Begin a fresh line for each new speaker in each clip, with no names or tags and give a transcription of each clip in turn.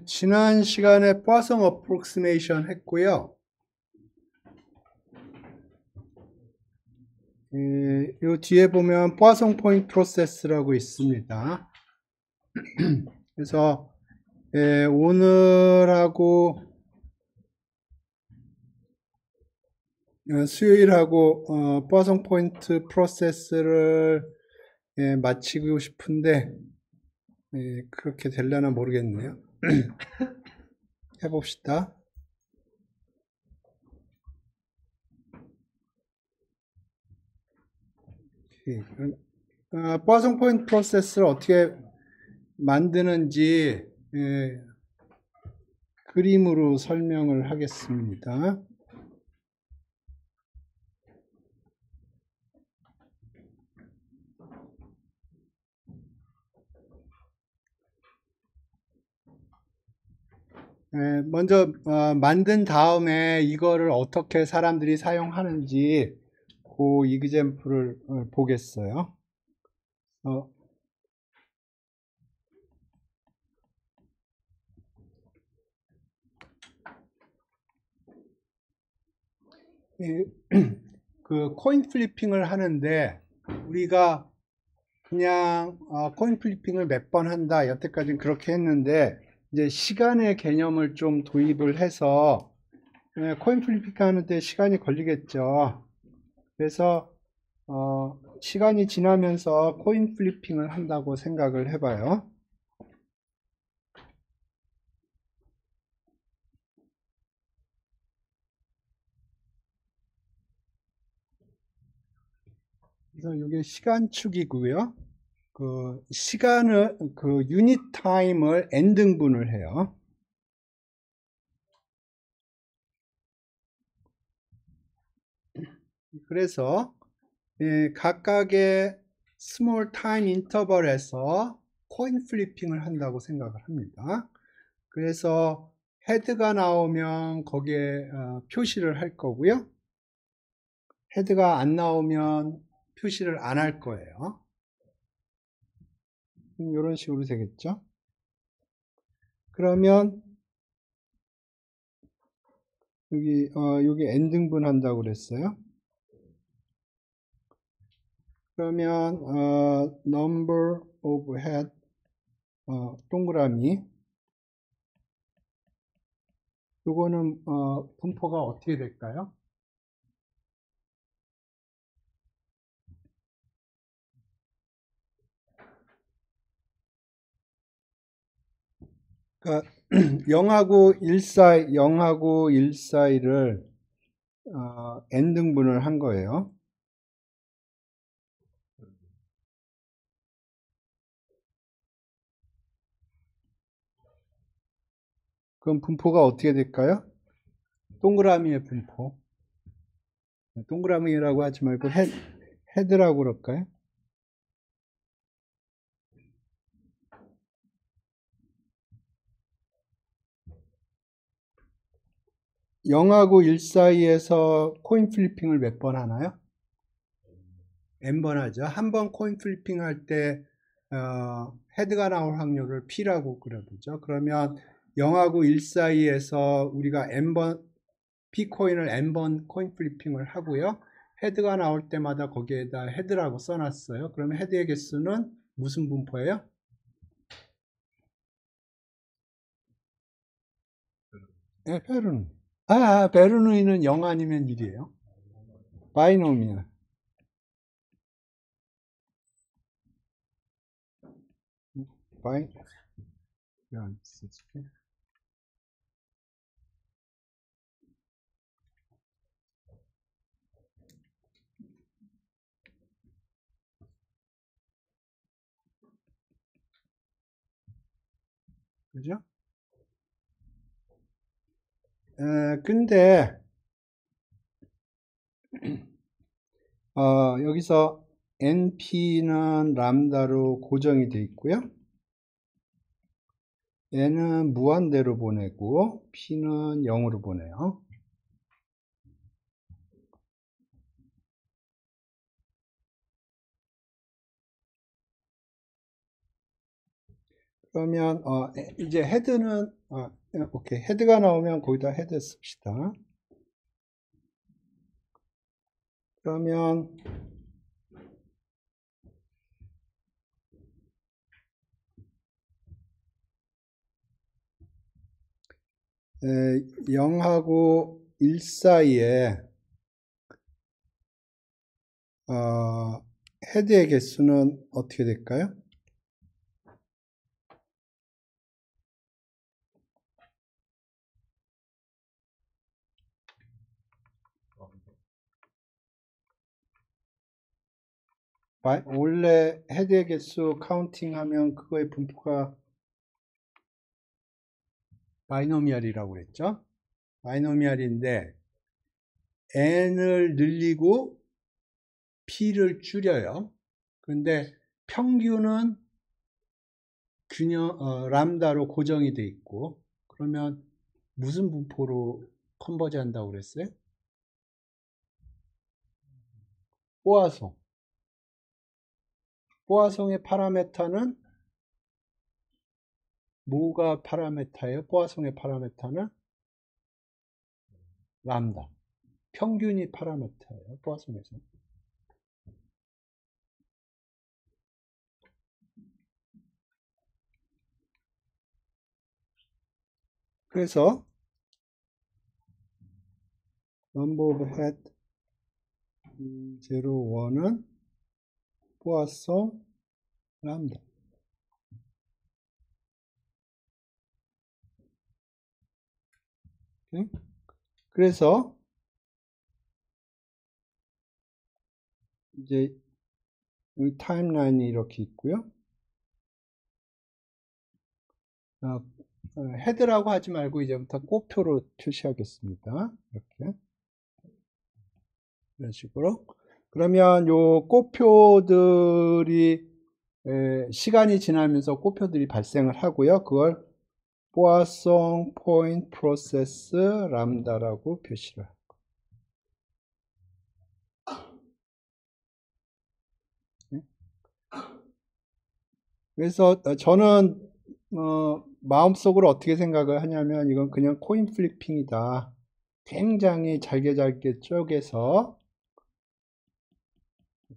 지난 시간에 포아송 어프록시메이션 했고요. 요 뒤에 보면 포아송 포인트 프로세스라고 있습니다. 그래서 오늘하고 수요일하고 포아송 포인트 프로세스를 마치고 싶은데 그렇게 되려나 모르겠네요. 해봅시다. 포아송 포인트 프로세스를 어떻게 만드는지 그림으로 설명을 하겠습니다. 먼저 만든 다음에 이거를 어떻게 사람들이 사용하는지 그 이그젬플을 보겠어요. 그 코인 플리핑을 하는데 우리가 그냥 코인 플리핑을 몇 번 한다, 여태까지는 그렇게 했는데 이제 시간의 개념을 좀 도입을 해서 코인 플리핑 하는데 시간이 걸리겠죠. 그래서 시간이 지나면서 코인 플리핑을 한다고 생각을 해봐요. 그래서 이게 시간축이고요. 그 시간을 그 유닛 타임을 n 등분을 해요. 그래서 각각의 스몰 타임 인터벌에서 코인 플리핑을 한다고 생각을 합니다. 그래서 헤드가 나오면 거기에 표시를 할 거고요. 헤드가 안 나오면 표시를 안 할 거예요. 이런 식으로 되겠죠. 그러면 여기 n 등분 한다고 그랬어요. 그러면 number of head 동그라미 요거는 분포가 어떻게 될까요? 그러니까 0하고 1 사이, 0하고 1 사이를 n 등분을 한 거예요. 그럼 분포가 어떻게 될까요? 동그라미의 분포. 동그라미라고 하지 말고 헤드라고 그럴까요? 영하고 1 사이에서 코인 플리핑을 몇 번 하나요? n번 하죠. 한 번 코인 플리핑 할 때 헤드가 나올 확률을 P라고 그려보죠. 그러면 0하고 1 사이에서 우리가 n번 P코인을 n번 코인 플리핑을 하고요. 헤드가 나올 때마다 거기에다 헤드라고 써놨어요. 그러면 헤드의 개수는 무슨 분포예요? 네, 베르누이. 베르누이는 0 아니면 1이에요. 바이노미얼. 왜안 쓰지? 그죠? 근데 여기서 np는 람다로 고정이 되어 있고요. n은 무한대로 보내고 p는 0으로 보내요. 그러면 이제 헤드는 오케이. 헤드가 나오면 거기다 헤드 씁시다. 그러면 에, 0하고 1 사이에 헤드의 개수는 어떻게 될까요? 원래 헤드의 개수 카운팅하면 그거의 분포가 바이노미얼이라고 그랬죠? 바이노미얼인데 n을 늘리고 p를 줄여요. 그런데 평균은 람다로 고정이 돼 있고, 그러면 무슨 분포로 컨버지 한다고 그랬어요? 포화송. 포화송의 파라메타는 뭐가 파라메타예요? 포화송의 파라메타는 람다. 평균이 파라메타예요. 포화송에서. 그래서 number of head 0, 1은 포화송 람다. 오케이? 그래서 이제 이 타임라인이 이렇게 있고요. 헤드라고 하지 말고 이제부터 꼬표로 표시하겠습니다. 이렇게 이런 식으로. 그러면 요 꼬표들이 시간이 지나면서 꼬표들이 발생을 하고요. 그걸 포화송 포인트 프로세스 람다라고 표시를 합니다. 그래서 저는 마음속으로 어떻게 생각을 하냐면 이건 그냥 코인 플리핑이다. 굉장히 잘게 쪼개서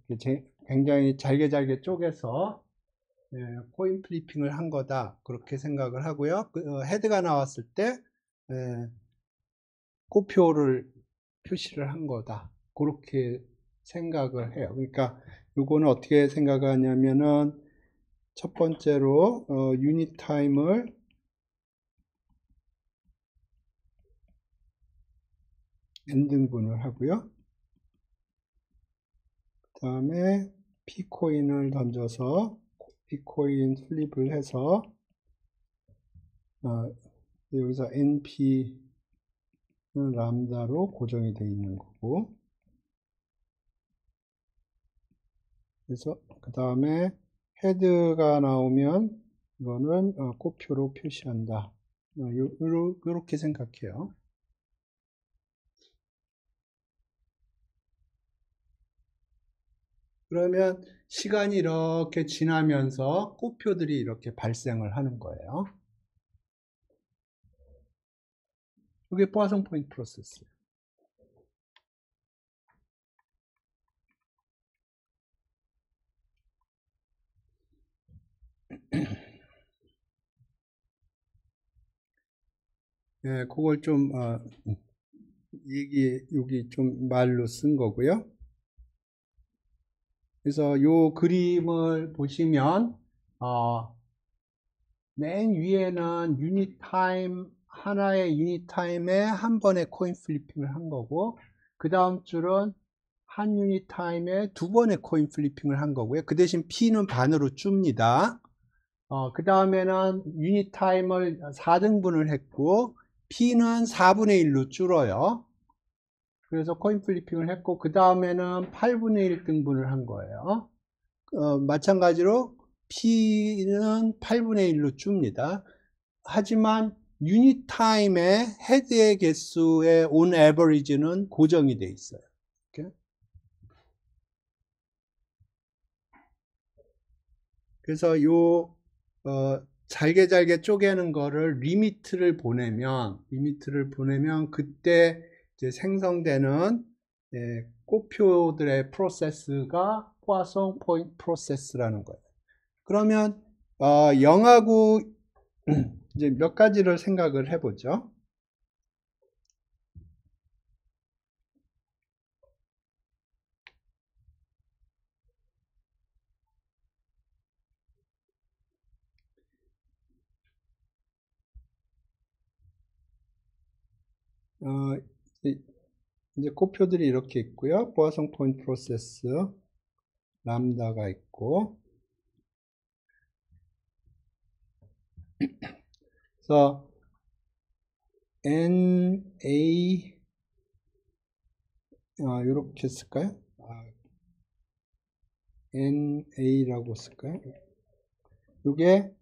이렇게 굉장히 잘게 쪼개서 코인 플리핑을 한 거다. 그렇게 생각을 하고요. 헤드가 나왔을 때 꼬표를 표시를 한 거다. 그렇게 생각을 해요. 그러니까 요거는 어떻게 생각하냐면은 첫 번째로 유닛 타임을 n등분을 하고요. 그 다음에 p코인을 던져서 p코인 플립을 해서 여기서 np는 람다로 고정이 되어 있는 거고, 그래서 그 다음에 헤드가 나오면 이거는 꼬표로 표시한다. 이렇게 생각해요. 그러면 시간이 이렇게 지나면서 꼬표들이 이렇게 발생을 하는 거예요. 이게 포화송 포인트 프로세스예요. 예, 그걸 좀 여기 좀 말로 쓴 거고요. 그래서 요 그림을 보시면 맨 위에는 유닛 타임, 하나의 유닛 타임에 한 번에 코인 플리핑을 한 거고, 그 다음 줄은 한 유닛 타임에 두 번의 코인 플리핑을 한 거고요. 그 대신 P는 반으로 줍니다. 그 다음에는 유닛 타임을 4등분을 했고, P는 4분의 1로 줄어요. 그래서 코인 플리핑을 했고, 그 다음에는 8분의 1등분을 한 거예요. 마찬가지로 P는 8분의 1로 줍니다. 하지만 유닛 타임의 헤드의 개수의 on average는 고정이 돼 있어요. 이렇게. 그래서 요 잘게 잘게 쪼개는 거를 리미트를 보내면 그때 이제 생성되는 곱표들의 프로세스가 포아송 포인트 프로세스라는 거예요. 그러면 0하고 이제 몇 가지를 생각을 해보죠. 이제 곱표들이 이렇게 있고요. 포아송 포인트 프로세스 람다가 있고, 그래서 NA 이렇게 쓸까요? NA라고 쓸까요? 이게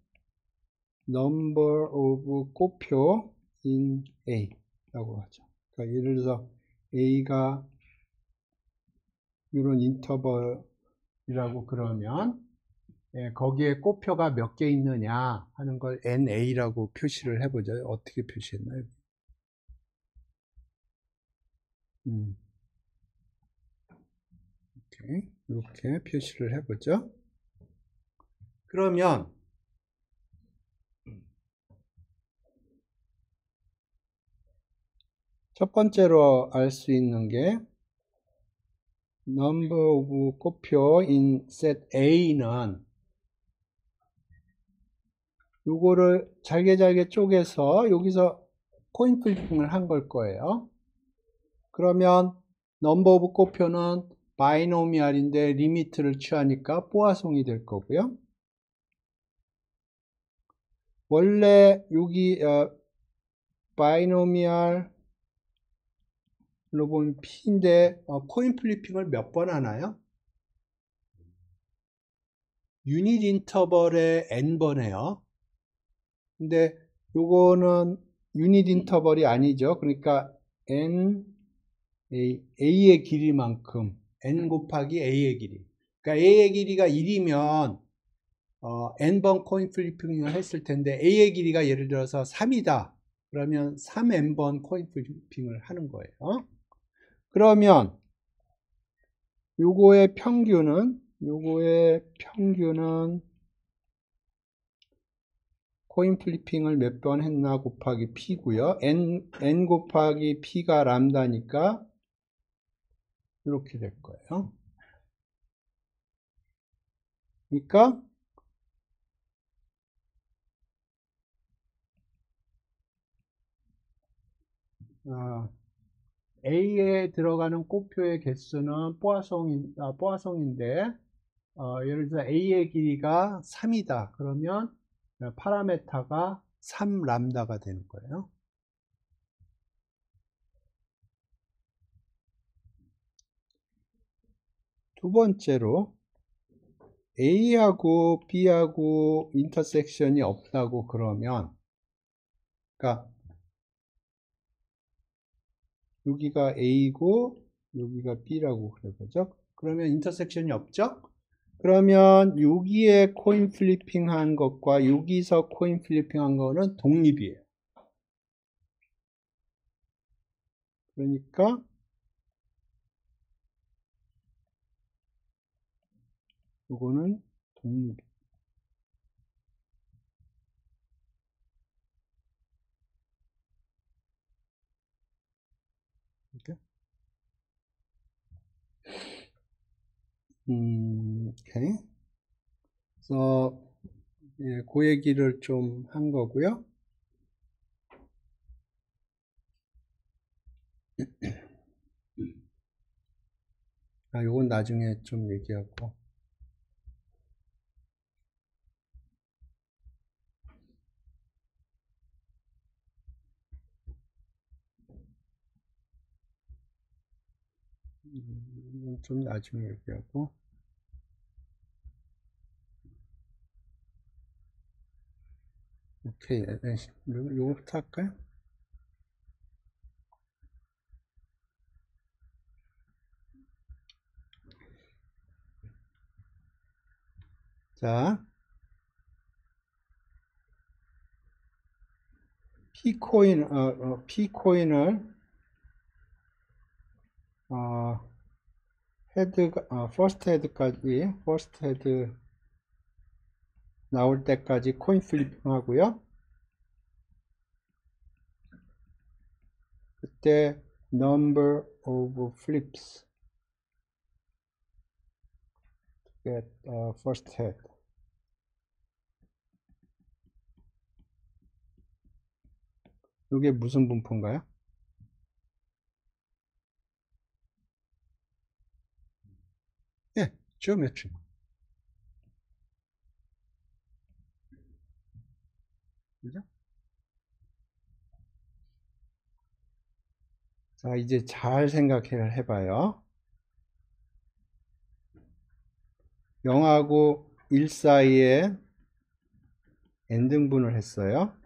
number of 곱표 in A라고 하죠. 그러니까 예를 들어서 A가 이런 인터벌이라고 그러면 거기에 곱표가 몇 개 있느냐 하는 걸 NA라고 표시를 해보죠. 어떻게 표시했나요? 이렇게 표시를 해보죠. 그러면 첫 번째로 알 수 있는 게 number of 곱표 in set A는 요거를 잘게 잘게 쪼개서 여기서 코인 플리핑을 한 걸 거예요. 그러면 number of 곱표는 바이노미알인데 리미트를 취하니까 포화송이 될 거고요. 원래 여기 바이노미알로 보면 P인데 코인 플리핑을 몇 번 하나요? 유닛 인터벌에 N번 해요. 근데 요거는 유닛 인터벌이 아니죠. 그러니까 A의 길이만큼 N 곱하기 A의 길이. 그러니까 A의 길이가 1이면 N번 코인 플리핑을 했을 텐데 A의 길이가 예를 들어서 3이다. 그러면 3N번 코인 플리핑을 하는 거예요. 그러면 요거의 평균은 코인 플리핑을 몇 번 했나 곱하기 P고요. N 곱하기 P가 람다니까 이렇게 될 거예요. 그러니까 A에 들어가는 곱표의 개수는 포화송인데 예를 들어 A의 길이가 3이다. 그러면 파라메타가 3람다가 되는 거예요. 두 번째로 A하고 B하고 인터섹션이 없다고 그러면, 그러니까 여기가 A고 여기가 B라고 그래보죠. 그러면 인터섹션이 없죠? 그러면 여기에 코인 플리핑 한 것과 여기서 코인 플리핑 한 거는 독립이에요. 그러니까 이거는 독립. 이렇게. 오케이. 그래서 그 얘기를 좀 한 거고요. 요건 나중에 좀 얘기하고. 이건 좀 나중에 얘기하고. 오케이. 요거부터 할까요? 자, P코인을 퍼스트 헤드 나올 때까지 코인 플리핑 하고요. 그때 number of flips get first head. 이게 무슨 분포인가요? 예, geometry. 그죠? 자, 이제 잘 생각해봐요. 0하고 1 사이에 n등분을 했어요.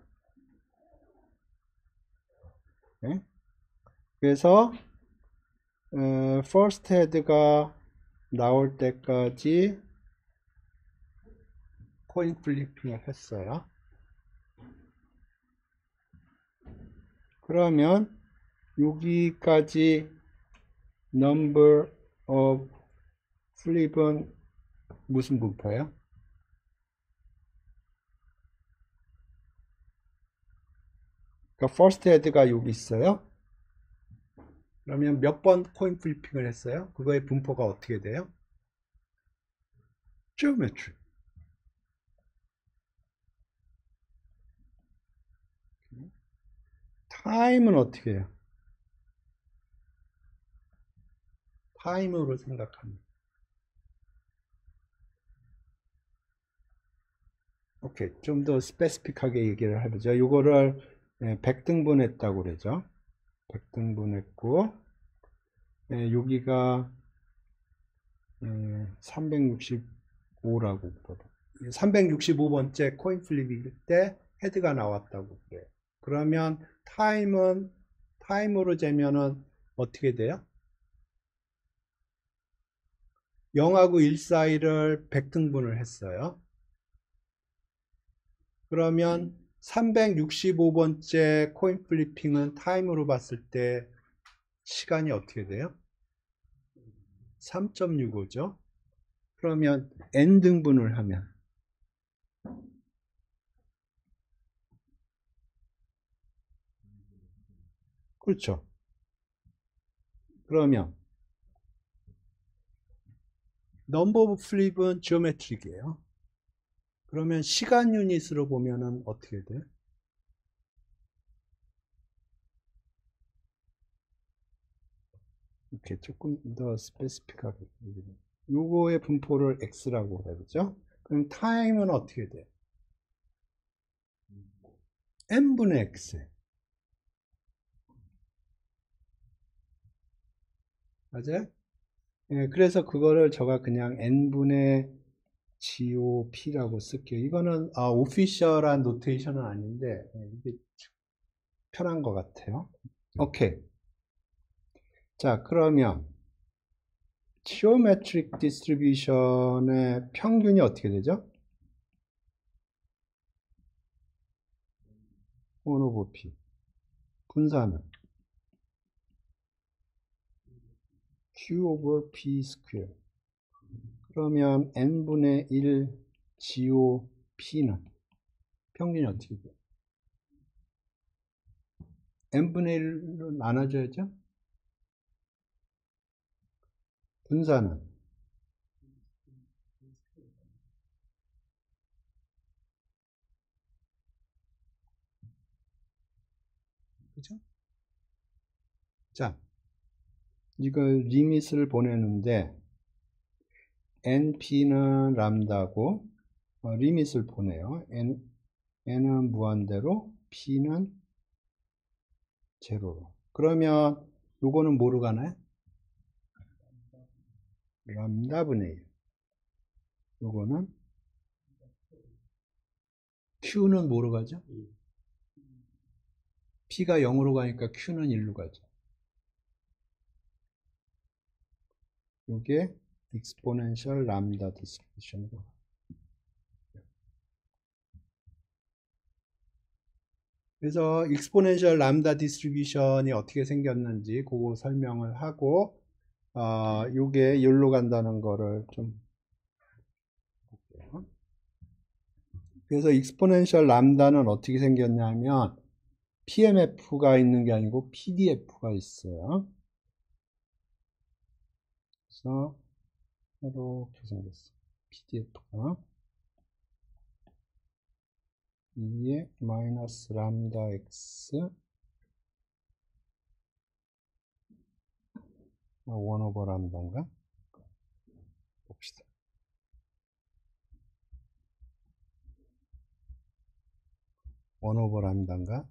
네? 그래서 first head가 나올 때까지 코인 플리핑을 했어요. 그러면 여기까지 number of flip은 무슨 분포예요? 그러니까 first head가 여기 있어요. 그러면 몇 번 코인 플리핑을 했어요? 그거의 분포가 어떻게 돼요? geometry. 타임은 어떻게 해요? 타임으로 생각합니다. 오케이. 좀 더 스페시픽하게 얘기를 해보죠. 이거를 100등분 했다고 그러죠. 100등분 했고, 여기가 365라고 그러죠. 365번째 코인 플립일 때 헤드가 나왔다고 그래요. 그러면 타임으로 재면은 어떻게 돼요? 0하고 1 사이를 100등분을 했어요. 그러면 365번째 코인 플리핑은 타임으로 봤을 때 시간이 어떻게 돼요? 3.65죠. 그러면 n등분을 하면 그렇죠. 그러면 넘버 오브 플립은 지오메트릭이에요. 그러면 시간 유닛으로 보면은 어떻게 돼요? 이렇게 조금 더 스페시픽하게 요거의 분포를 x라고 해보죠. 그럼 타임은 어떻게 돼요? n분의 x. 맞아요? 예, 그래서 그거를 제가 그냥 n분의 GOP라고 쓸게요. 이거는 오피셜한 노테이션은 아닌데 이게 편한 것 같아요. 오케이. 자, 그러면 geometric distribution의 평균이 어떻게 되죠? 1 over P. 분산은 Q over P square. 그러면 n분의 1 GOP는 평균이 어떻게 돼요? n분의 1로 나눠줘야죠? 분산은 그죠? 자, 이걸 리밋을 보내는데 np는 람다고 리밋을 보내요. n은 무한대로 p는 제로로. 그러면 요거는 뭐로 가나요? 람다분의 1. 요거는 q는 뭐로 가죠? p가 0으로 가니까 q는 1로 가죠. 요게 exponential lambda distribution이고. 그래서 익스포넨셜 람다 디스트리뷰션이 어떻게 생겼는지 그거 설명을 하고 요게 여기로 간다는 거를 좀 볼게요. 그래서 익스포넨셜 람다는 어떻게 생겼냐면 PMF가 있는 게 아니고 PDF가 있어요. 그래서 이렇게 생겼어요. PDF가 2의 마이너스 람다 x 1 오버 람다인가? 봅시다. 원 오버 람다인가?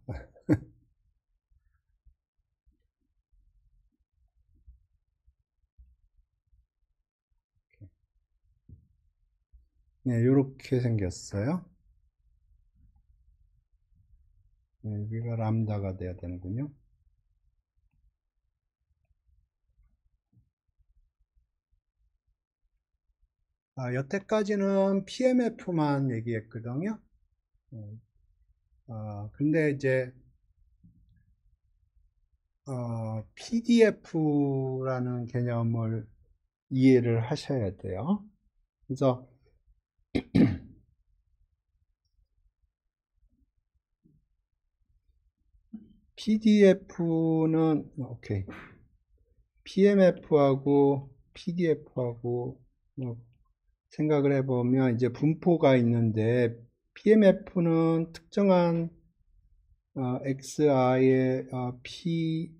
네, 이렇게 생겼어요. 네, 여기가 람다가 돼야 되는군요. 여태까지는 PMF만 얘기했거든요. 근데 이제 PDF라는 개념을 이해를 하셔야 돼요. 그래서 PDF는 오케이. PMF하고 PDF하고 생각을 해보면 이제 분포가 있는데 PMF는 특정한 XI의 P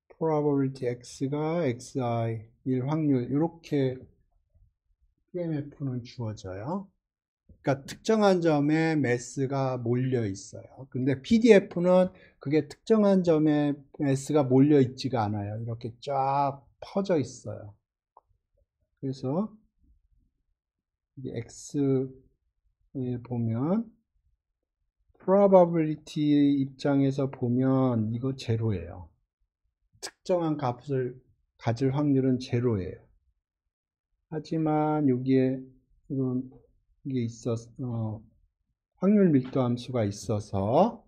probability X가 XI일 확률 이렇게 PMF는 주어져요. 그러니까 특정한 점에 매스가 몰려 있어요. 근데 PDF는 그게 특정한 점에 매스가 몰려 있지가 않아요. 이렇게 쫙 퍼져 있어요. 그래서 X에 보면 probability 입장에서 보면 이거 제로예요. 특정한 값을 가질 확률은 제로예요. 하지만 여기에 이게 확률 밀도 함수가 있어서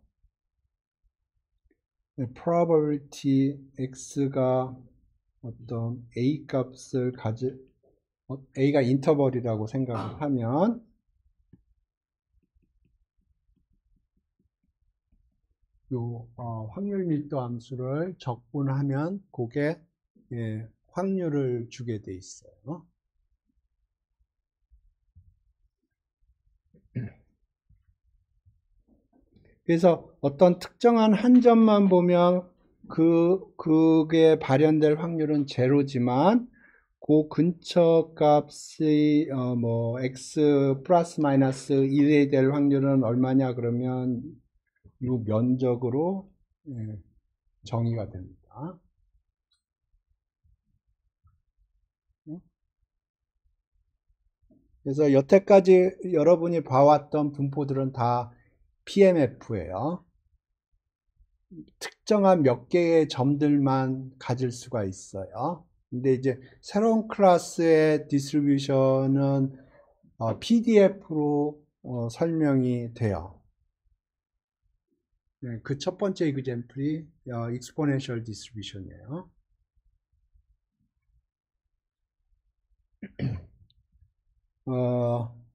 probability x가 어떤 a 값을 a가 인터벌이라고 생각을 하면 요 확률 밀도 함수를 적분하면 그게 확률을 주게 돼 있어요. 그래서 어떤 특정한 한 점만 보면 그게 발현될 확률은 제로지만 그 근처 값이 뭐 x 플러스 마이너스 1이 될 확률은 얼마냐 그러면 이 면적으로 정의가 됩니다. 그래서 여태까지 여러분이 봐왔던 분포들은 다 PMF예요. 특정한 몇 개의 점들만 가질 수가 있어요. 근데 이제 새로운 클래스의 디스트리뷰션은 PDF로 설명이 돼요. 그 첫 번째 example이 exponential distribution이에요.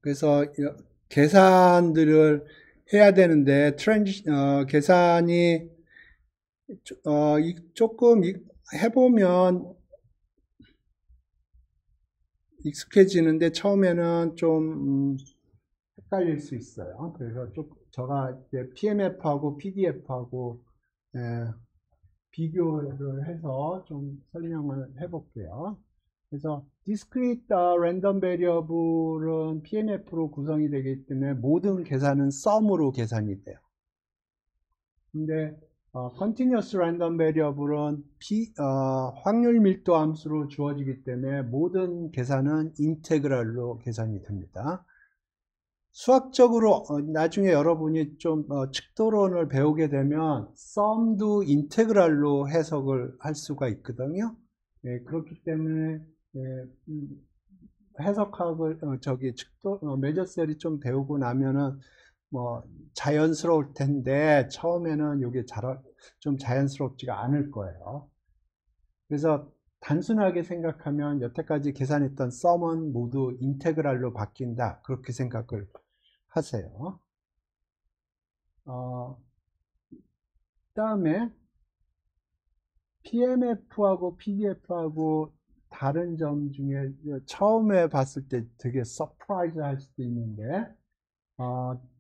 그래서 계산들을 해야 되는데 계산이 조금 해보면 익숙해지는데 처음에는 좀 헷갈릴 수 있어요. 그래서 제가 이제 PMF하고 PDF하고 비교를 해서 좀 설명을 해볼게요. 그래서 discrete random variable은 PMF로 구성이 되기 때문에 모든 계산은 sum으로 계산이 돼요. 근데 continuous random variable은 확률 밀도 함수로 주어지기 때문에 모든 계산은 인테그랄로 계산이 됩니다. 수학적으로 나중에 여러분이 좀 측도론을 배우게 되면 썸도 인테그랄로 해석을 할 수가 있거든요. 그렇기 때문에 해석학을 저기 측도 매저셀이 좀 배우고 나면은 뭐 자연스러울 텐데 처음에는 이게 좀 자연스럽지가 않을 거예요. 그래서 단순하게 생각하면 여태까지 계산했던 썸은 모두 인테그랄로 바뀐다. 그렇게 생각을 하세요. 그다음에 PMF하고 PDF하고 다른 점 중에 처음에 봤을 때 되게 서프라이즈 할 수도 있는데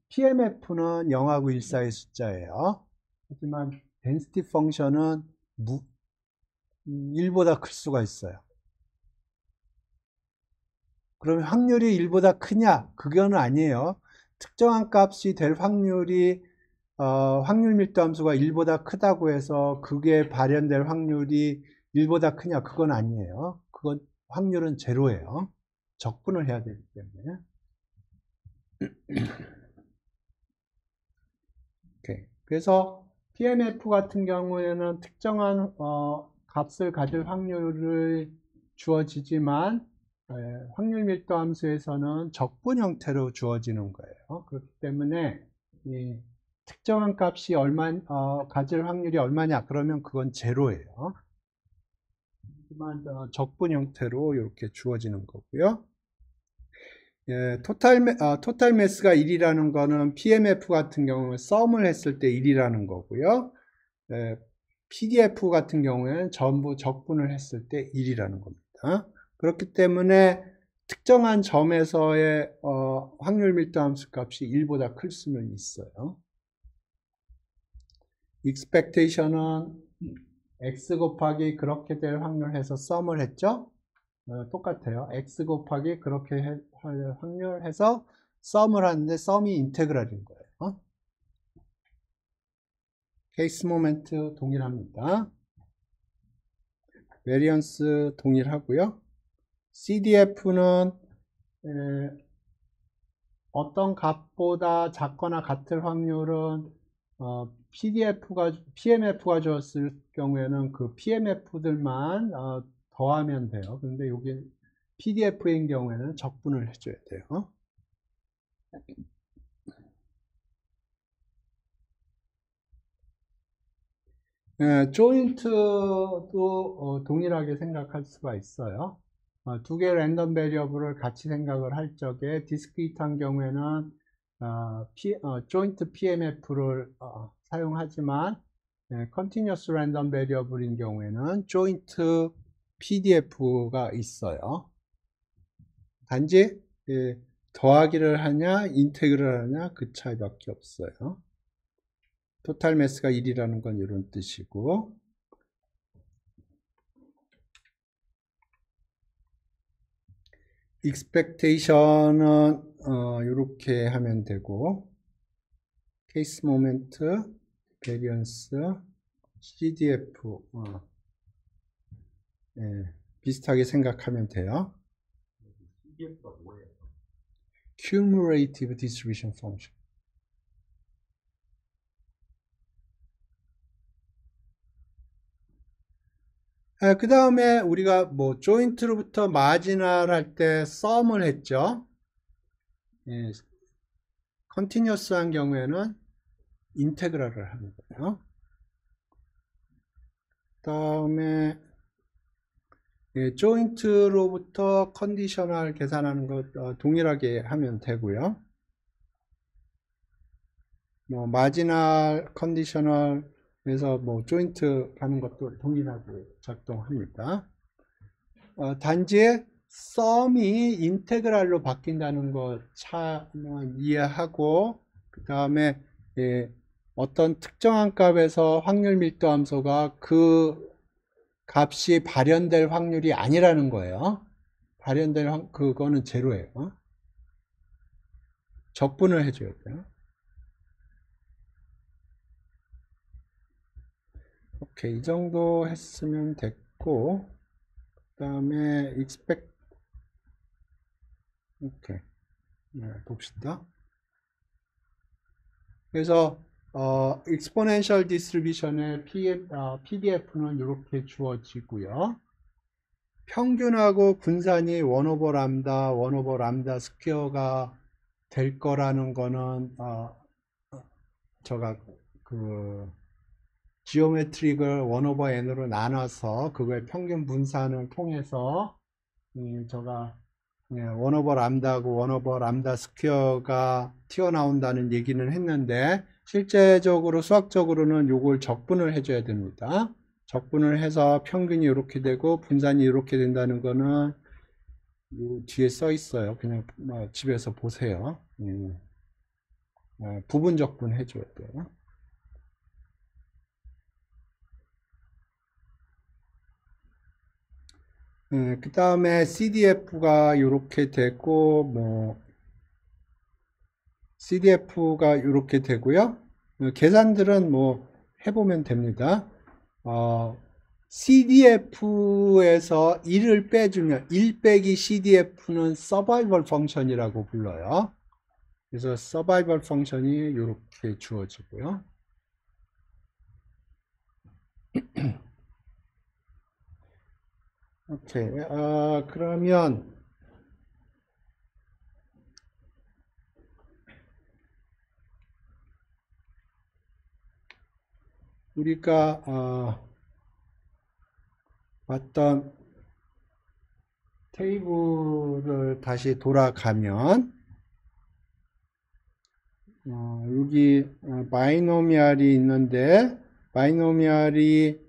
PMF는 0하고 1 사이의 숫자예요. 하지만 density 펑션은 1보다 클 수가 있어요. 그러면 확률이 1보다 크냐? 그건 아니에요. 특정한 값이 될 확률이 확률 밀도 함수가 1보다 크다고 해서 그게 발현될 확률이 1보다 크냐? 그건 아니에요. 그건 확률은 제로예요. 적분을 해야 되기 때문에. 오케이. 그래서 PMF 같은 경우에는 특정한 값을 가질 확률을 주어지지만 확률 밀도 함수에서는 적분 형태로 주어지는 거예요. 그렇기 때문에 이 특정한 값이 가질 확률이 얼마냐? 그러면 그건 제로예요. 하지만 적분 형태로 이렇게 주어지는 거고요. 토탈 매스가 1이라는 거는 PMF 같은 경우는 썸을 했을 때 1이라는 거고요. PDF 같은 경우에는 전부 적분을 했을 때 1이라는 겁니다. 그렇기 때문에 특정한 점에서의 확률 밀도 함수 값이 1보다 클 수는 있어요. expectation은 x 곱하기 그렇게 될 확률 해서 썸을 했죠. 똑같아요. x 곱하기 그렇게 할 확률 해서 썸을 하는데 썸이 인테그랄인 거예요. 케이스 모멘트 동일합니다. 베리언스 동일하고요. CDF는 어떤 값보다 작거나 같을 확률은 PMF가 주었을 경우에는 그 PMF들만 더하면 돼요. 근데 여기 PDF인 경우에는 적분을 해줘야 돼요. 조인트도 동일하게 생각할 수가 있어요. 두 개의 랜덤 베리어블을 같이 생각을 할 적에 디스크리트한 경우에는 조인트 PMF를 사용하지만 컨티뉴어스 랜덤 베리어블인 경우에는 조인트 PDF가 있어요. 단지 더하기를 하냐 인테그를 하냐 그 차이밖에 없어요. 토탈 매스가 1이라는 건 이런 뜻이고, expectation은 이렇게 하면 되고, 케이스 모멘트, 베리언스, CDF 비슷하게 생각하면 돼요. CDF가 뭐예요? Cumulative Distribution Function. 그 다음에 우리가 뭐 조인트로부터 마지널 할 때 썸을 했죠. 컨티뉴어스한 경우에는 인테그랄을 하는 거예요. 그 다음에 조인트로부터 컨디셔널 계산하는 것 동일하게 하면 되고요. 뭐 마지널 컨디셔널에서 뭐 조인트 가는 것도 동일하게 작동합니다. 단지 썸이 인테그랄로 바뀐다는 것 이해하고 그 다음에 어떤 특정한 값에서 확률 밀도 함수가 그 값이 발현될 확률이 아니라는 거예요. 그거는 제로예요. 적분을 해줘야 돼요. 오케이, 이 정도 했으면 됐고, 그 다음에 오케이, 봅시다. 그래서 exponential distribution의 PDF는 이렇게 주어지고요. 평균하고 분산이 1 over 람다, 1 over 람다 스퀘어가 될 거라는 거는 제가 지오메트릭을 1 over n으로 나눠서 그걸 평균 분산을 통해서 제가 1 over 람다하고 1 over 람다 스퀘어가 튀어나온다는 얘기는 했는데 실제적으로 수학적으로는 요걸 적분을 해줘야 됩니다. 적분을 해서 평균이 이렇게 되고 분산이 이렇게 된다는 거는 요 뒤에 써 있어요. 그냥 집에서 보세요. 부분 적분 해줘야 돼요. 그 다음에 CDF가 이렇게 되고, CDF가 이렇게 되고요. 계산들은 해보면 됩니다. CDF에서 1을 빼주면 1 빼기 CDF는 서바이벌 펑션이라고 불러요. 그래서 서바이벌 펑션이 이렇게 주어지고요. 오케이. 그러면 우리가 봤던 테이블을 다시 돌아가면 여기 바이노미알이 있는데 바이노미알이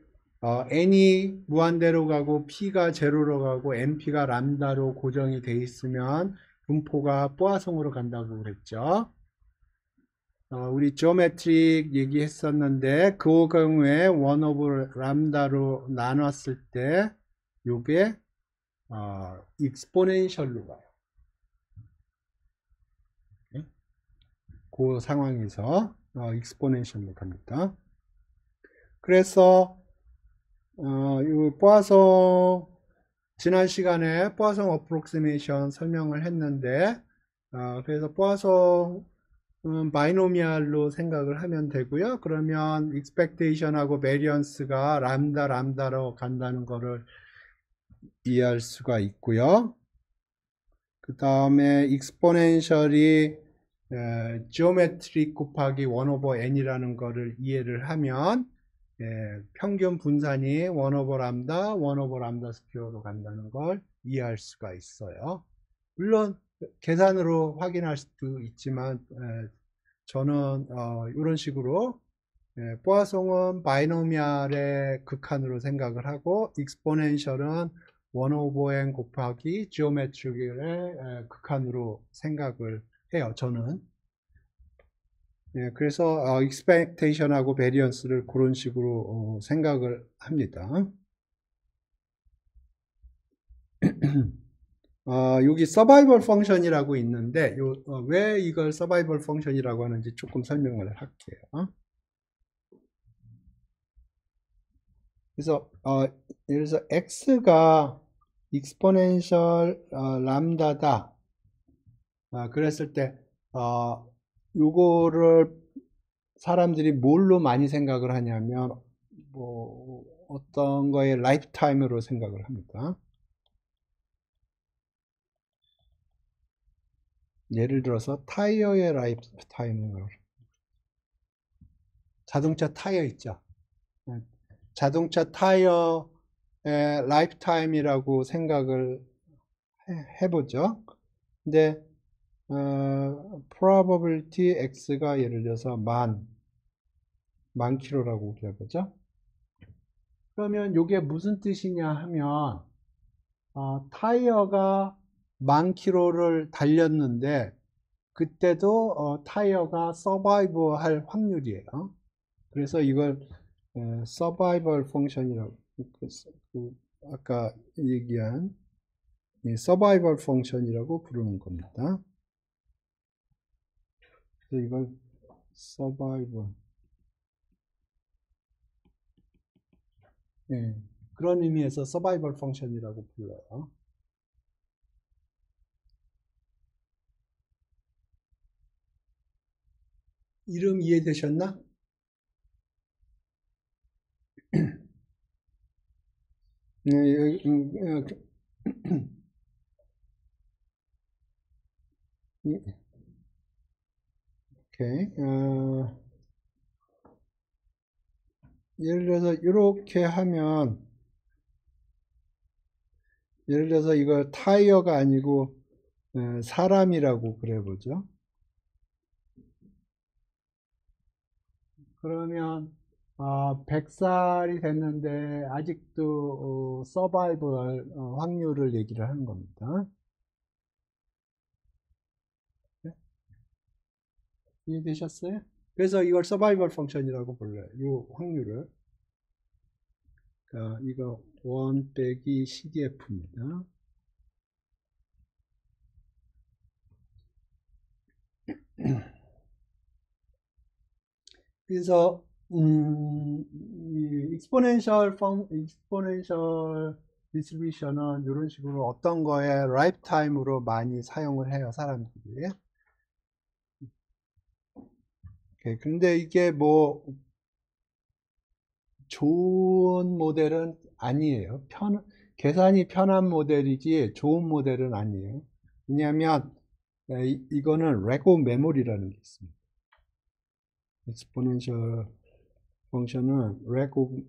n이 무한대로 가고 p가 제로로 가고 np가 람다로 고정이 돼 있으면 분포가 포화송으로 간다고 그랬죠. 우리 지오메트릭 얘기했었는데 그 경우에 1 over 람다로 나눴을 때 요게 익스포넨셜로 가요. 그 상황에서 익스포넨셜로 갑니다. 그래서 이 포화송 지난 시간에 포화송 어프록시메이션 설명을 했는데 그래서 포화송 바이노미알로 생각을 하면 되고요. 그러면 expectation하고 variance가 람다로 간다는 거를 이해할 수가 있고요. 그 다음에 exponential이 geometric 곱하기 1 over n이라는 거를 이해를 하면 평균 분산이 1 over 람다, 1 over 람다 스퀘어로 간다는 걸 이해할 수가 있어요. 물론 계산으로 확인할 수도 있지만 저는 이런 식으로 포화송은 바이노미알의 극한으로 생각을 하고 익스포넨셜은 1 over n 곱하기 지오메트릭의 극한으로 생각을 해요. 저는. 그래서 expectation하고 variance를 그런 식으로 생각을 합니다. 여기 서바이벌 펑션이라고 있는데 왜 이걸 서바이벌 펑션이라고 하는지 조금 설명을 할게요. 그래서 예를 들어서 x가 익스포넨셜 람다다 그랬을 때 요거를 사람들이 뭘로 많이 생각을 하냐면 어떤 거에 라이프 타임으로 생각을 합니다. 예를 들어서 타이어의 라이프 타임을 자동차 타이어 있죠. 자동차 타이어의 라이프 타임이라고 생각을 해보죠. 근데 probability x가 예를 들어서 만 킬로라고 해보죠. 그러면 이게 무슨 뜻이냐 하면 타이어가 10,000km를 달렸는데 그때도 타이어가 서바이브 할 확률이에요. 그래서 이걸 서바이벌 펑션이라고 아까 얘기한 서바이벌 펑션이라고 부르는 겁니다. 그래서 이걸 서바이벌 그런 의미에서 서바이벌 펑션이라고 불러요. 이름 이해되셨나? 오케이. 예를 들어서 이렇게 하면, 예를 들어서 이거 타이어가 아니고 사람이라고 그래보죠. 그러면 100살이 됐는데 아직도 서바이벌 확률을 얘기를 하는 겁니다. 네? 이해되셨어요? 그래서 이걸 서바이벌 펑션이라고 불러요. 이 확률을. 이거 1 빼기 CDF입니다. 그래서 이 익스포넨셜 디스트리뷰션은 이런 식으로 어떤 거에 라이프 타임으로 많이 사용을 해요, 사람들이. 오케이. 근데 이게 뭐 좋은 모델은 아니에요. 계산이 편한 모델이지 좋은 모델은 아니에요. 왜냐하면 이거는 레고 메모리라는 게 있습니다. 익스포넨셜 펑션은 레고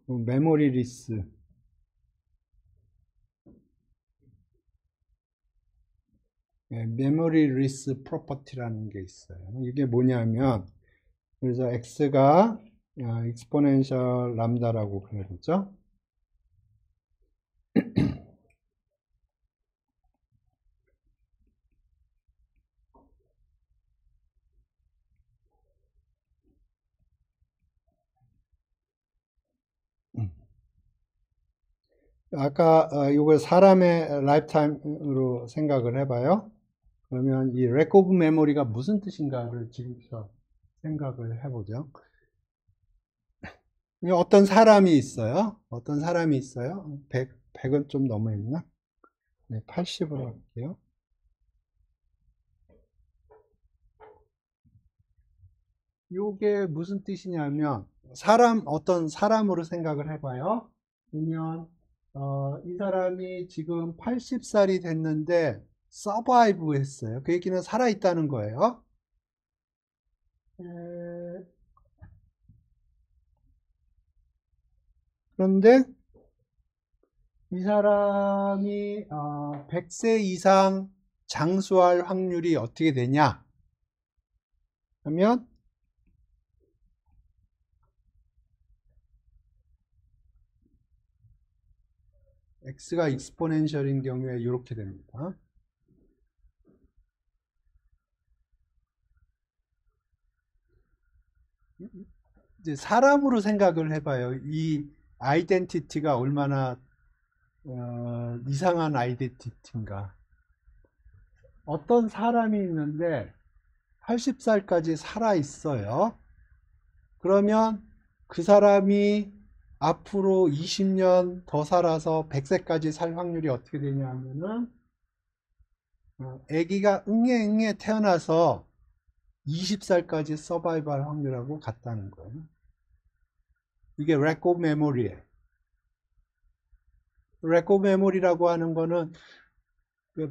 메모리 리스 메모리 리스 프로퍼티라는 게 있어요. 이게 뭐냐면 그래서 x가 익스포넨셜 람다라고 그러죠. 아까 이걸 사람의 라이프타임으로 생각을 해봐요. 그러면 이 레크 오브 메모리가 무슨 뜻인가를 지금부터 생각을 해보죠. 어떤 사람이 있어요. 어떤 사람이 있어요. 100은 좀 넘어있나? 네, 80으로 할게요. 이게 무슨 뜻이냐면 어떤 사람으로 생각을 해봐요. 그러면 이 사람이 지금 80살이 됐는데 서바이브 했어요. 그 얘기는 살아있다는 거예요. 그런데 이 사람이 100세 이상 장수할 확률이 어떻게 되냐 하면 x가 익스포넨셜인 경우에 이렇게 됩니다. 이제 사람으로 생각을 해봐요. 이 아이덴티티가 얼마나 이상한 아이덴티티인가. 어떤 사람이 있는데 80살까지 살아 있어요. 그러면 그 사람이 앞으로 20년 더 살아서 100세까지 살 확률이 어떻게 되냐 하면은 아기가 응애응애 태어나서 20살까지 서바이벌 확률하고 같다는 거예요. 이게 레코 메모리예요. 레코 메모리라고 하는 거는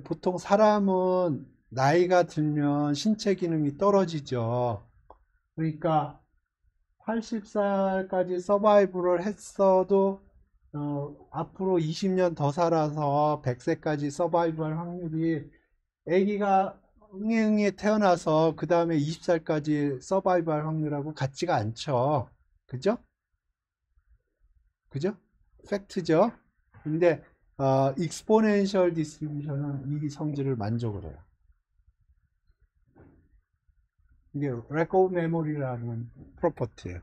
보통 사람은 나이가 들면 신체 기능이 떨어지죠. 그러니까 80살까지 서바이벌을 했어도 앞으로 20년 더 살아서 100세까지 서바이벌 확률이 아기가 응애응애 태어나서 그 다음에 20살까지 서바이벌 확률하고 같지가 않죠. 그죠? 그죠? 팩트죠. 근데 익스포넨셜 디스트리뷰션은 이 성질을 만족을 해요. 이게 레코드 메모리라는 프로퍼티예요.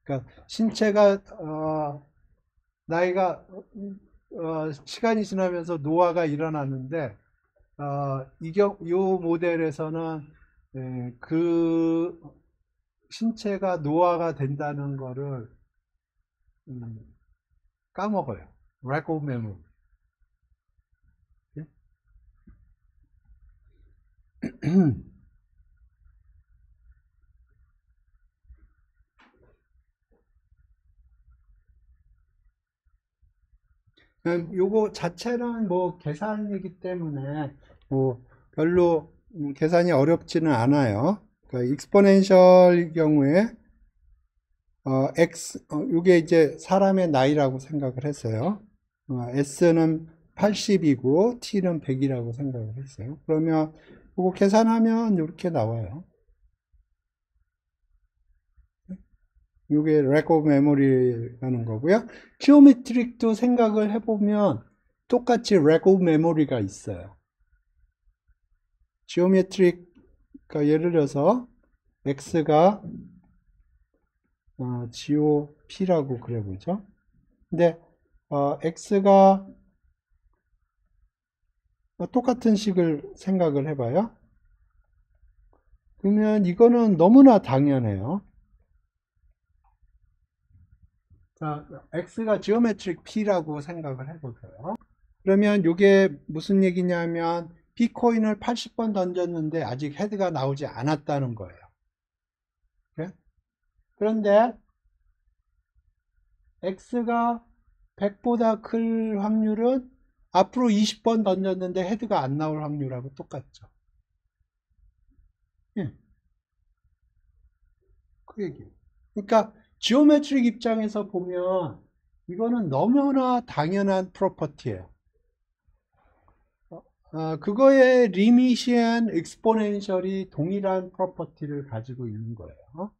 그러니까 신체가 나이가 시간이 지나면서 노화가 일어나는데 이 모델에서는 그 신체가 노화가 된다는 거를 까먹어요. 레코드 메모리. 요거 자체는 뭐 계산이기 때문에 뭐 별로 계산이 어렵지는 않아요. 그러니까 익스포넨셜 경우에 요게 이제 사람의 나이라고 생각을 했어요. S는 80이고 T는 100이라고 생각을 했어요. 그러면 요거 계산하면 이렇게 나와요. 요게 렉 오브 메모리라는 거고요. 지오메트릭도 생각을 해보면 똑같이 렉 오브 메모리가 있어요. 지오메트릭, 그러니까 예를 들어서 x가 GOP라고 그려보죠. 근데 x가 똑같은 식을 생각을 해봐요. 그러면 이거는 너무나 당연해요. 자, x가 지오메트릭 p라고 생각을 해보세요. 그러면 이게 무슨 얘기냐면 비코인을 80번 던졌는데 아직 헤드가 나오지 않았다는 거예요. 그래? 그런데 x가 100보다 클 확률은 앞으로 20번 던졌는데 헤드가 안 나올 확률하고 똑같죠. 예, 그 얘기예요. 그러니까 지오메트릭 입장에서 보면 이거는 너무나 당연한 프로퍼티예요. 그거의 리미시한 익스포넨셜이 동일한 프로퍼티를 가지고 있는 거예요.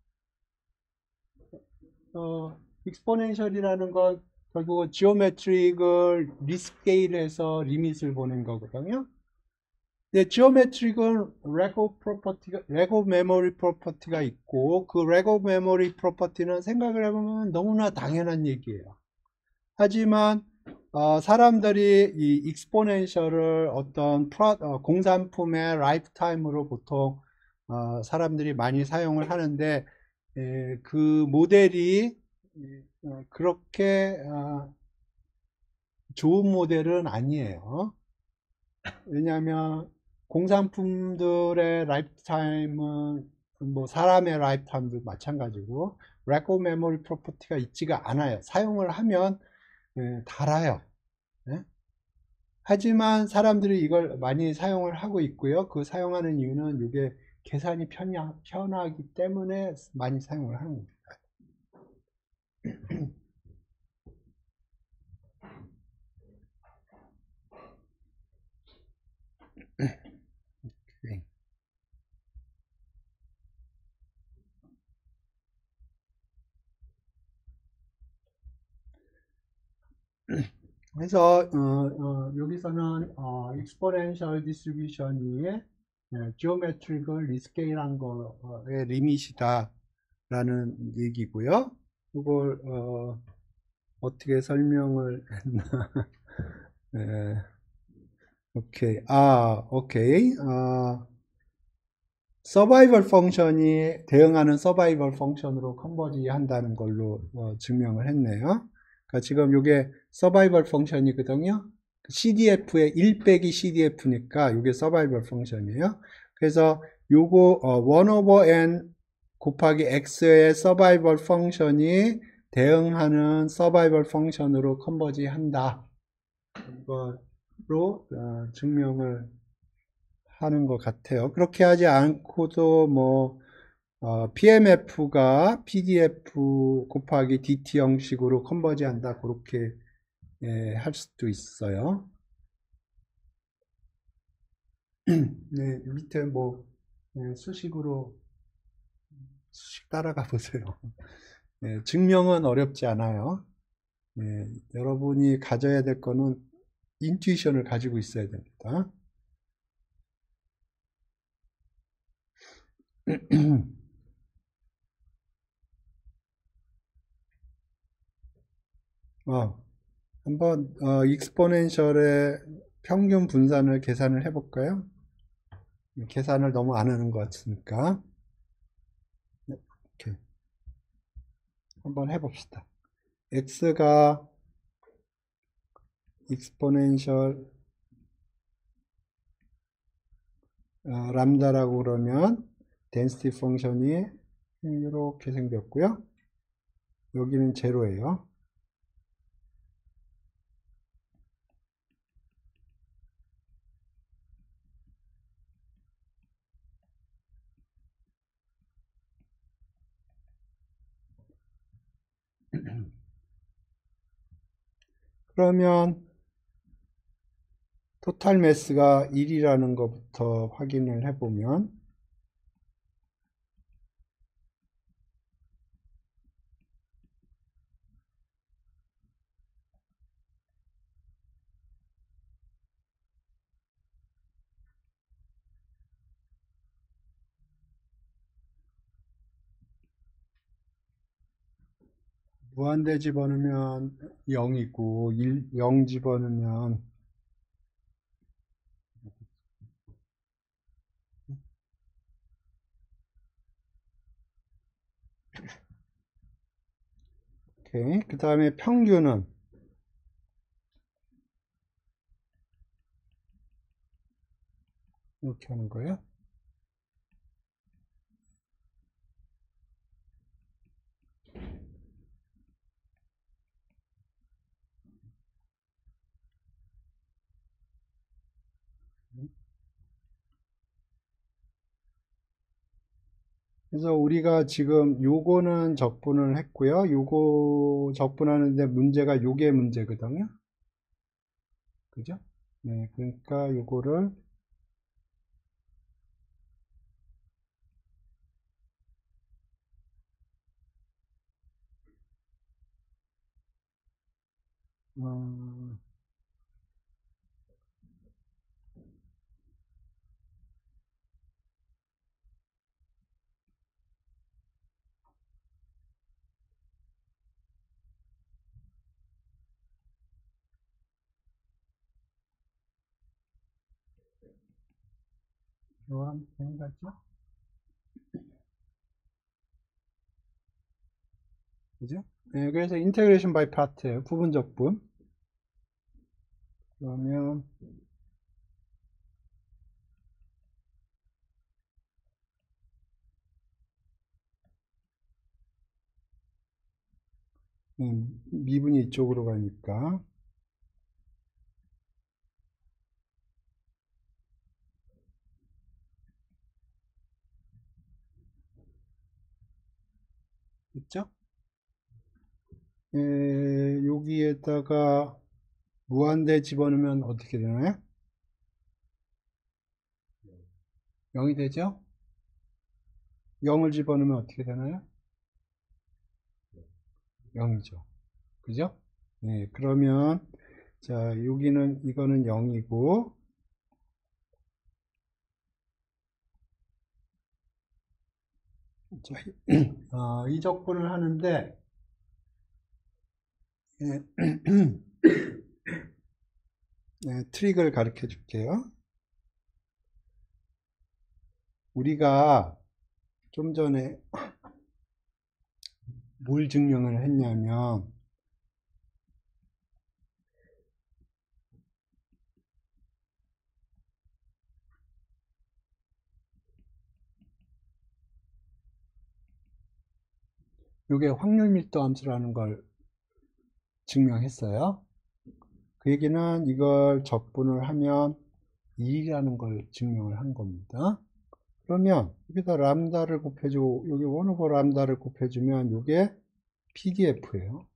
익스포넨셜이라는 건 결국 지오메트릭을 리스케일해서 리밋을 보낸 거거든요. 근데 지오메트릭은 레고 메모리 프로퍼티가 있고 그 레고 메모리 프로퍼티는 생각을 해보면 너무나 당연한 얘기예요. 하지만 사람들이 이 익스포넨셜을 어떤 공산품의 라이프 타임으로 보통 사람들이 많이 사용을 하는데 그 모델이 그렇게 좋은 모델은 아니에요. 왜냐하면 공산품들의 라이프 타임은 뭐 사람의 라이프 타임도 마찬가지고 레코 메모리 프로퍼티가 있지가 않아요. 사용을 하면 달아요. 네? 하지만 사람들이 이걸 많이 사용을 하고 있고요. 그 사용하는 이유는 이게 계산이 편하기 때문에 많이 사용을 하는 겁니다. 그래서 여기서는 exponential distribution이 geometric을 리스케일한 거의 리밋이다 라는 얘기고요. 이걸 어떻게 설명을 했나? 오케이. 오케이. 서바이벌 펑션이 대응하는 서바이벌 펑션으로 컨버지 한다는 걸로 증명을 했네요. 그러니까 지금 이게 서바이벌 펑션이거든요. CDF의 1 빼기 CDF니까 이게 서바이벌 펑션이에요. 그래서 요거 1 over n 곱하기 x의 서바이벌 펑션이 대응하는 서바이벌 펑션으로 컨버지 한다. 이거로 증명을 하는 것 같아요. 그렇게 하지 않고도 뭐 PMF가 PDF 곱하기 DT 형식으로 컨버지 한다. 그렇게 할 수도 있어요. 네, 밑에 뭐 수식으로 수식 따라가 보세요. 네, 증명은 어렵지 않아요. 네, 여러분이 가져야 될 거는 인투이션을 가지고 있어야 됩니다. 한번 익스포넨셜의 평균 분산을 계산을 해볼까요? 계산을 너무 안 하는 것 같으니까 이렇게 한번 해봅시다. x가 익스포넨셜 람다라고 그러면 density 펑션이 이렇게 생겼고요. 여기는 제로예요. 그러면 토탈 매스가 1이라는 것부터 확인을 해보면 무한대 집어넣으면 0이고 0 집어넣으면 오케이. 그 다음에 평균은 이렇게 하는 거예요. 그래서 우리가 지금 요거는 적분을 했고요. 요거 적분하는데 문제가 요게 문제거든요. 그죠? 네, 그러니까 요거를 어, 요거 한번 해가죠. 그죠? 네, 그래서 인테그레이션 바이 파트예요. 부분 적분. 그러면 미분이 이쪽으로 가니까 그죠? 여기에다가 무한대 집어넣으면 어떻게 되나요? 0이 되죠? 0을 집어넣으면 어떻게 되나요? 0이죠. 그죠? 네, 그러면 자, 여기는 이거는 0이고 자, 이 적분을 하는데 예, 네, 트릭을 가르쳐 줄게요. 우리가 좀 전에 뭘 증명을 했냐면 이게 확률 밀도 함수라는 걸 증명했어요. 그 얘기는 이걸 적분을 하면 1이라는 걸 증명을 한 겁니다. 그러면 여기다 람다를 곱해주고 여기 1 오버 람다를 곱해주면 이게 PDF예요.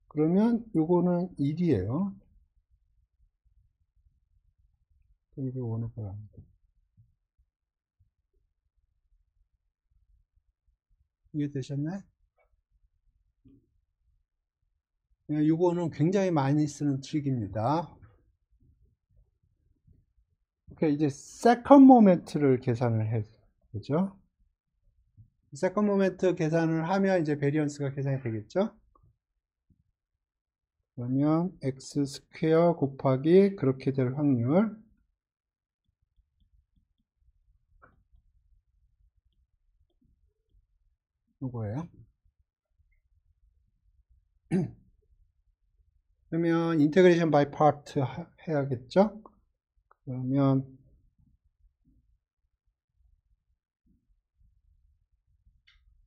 그러면 요거는 1이에요. 이게 1 오버 람다. 이해되셨나요? 요거는 굉장히 많이 쓰는 트릭입니다. 오케이, 이제 세컨 모멘트를 계산을 해 보죠. 세컨 모멘트 계산을 하면 이제 베리언스가 계산이 되겠죠? 그러면 x 스퀘어 곱하기 그렇게 될 확률 이거예요. 그러면 인테그레이션 바이 파트 해야겠죠? 그러면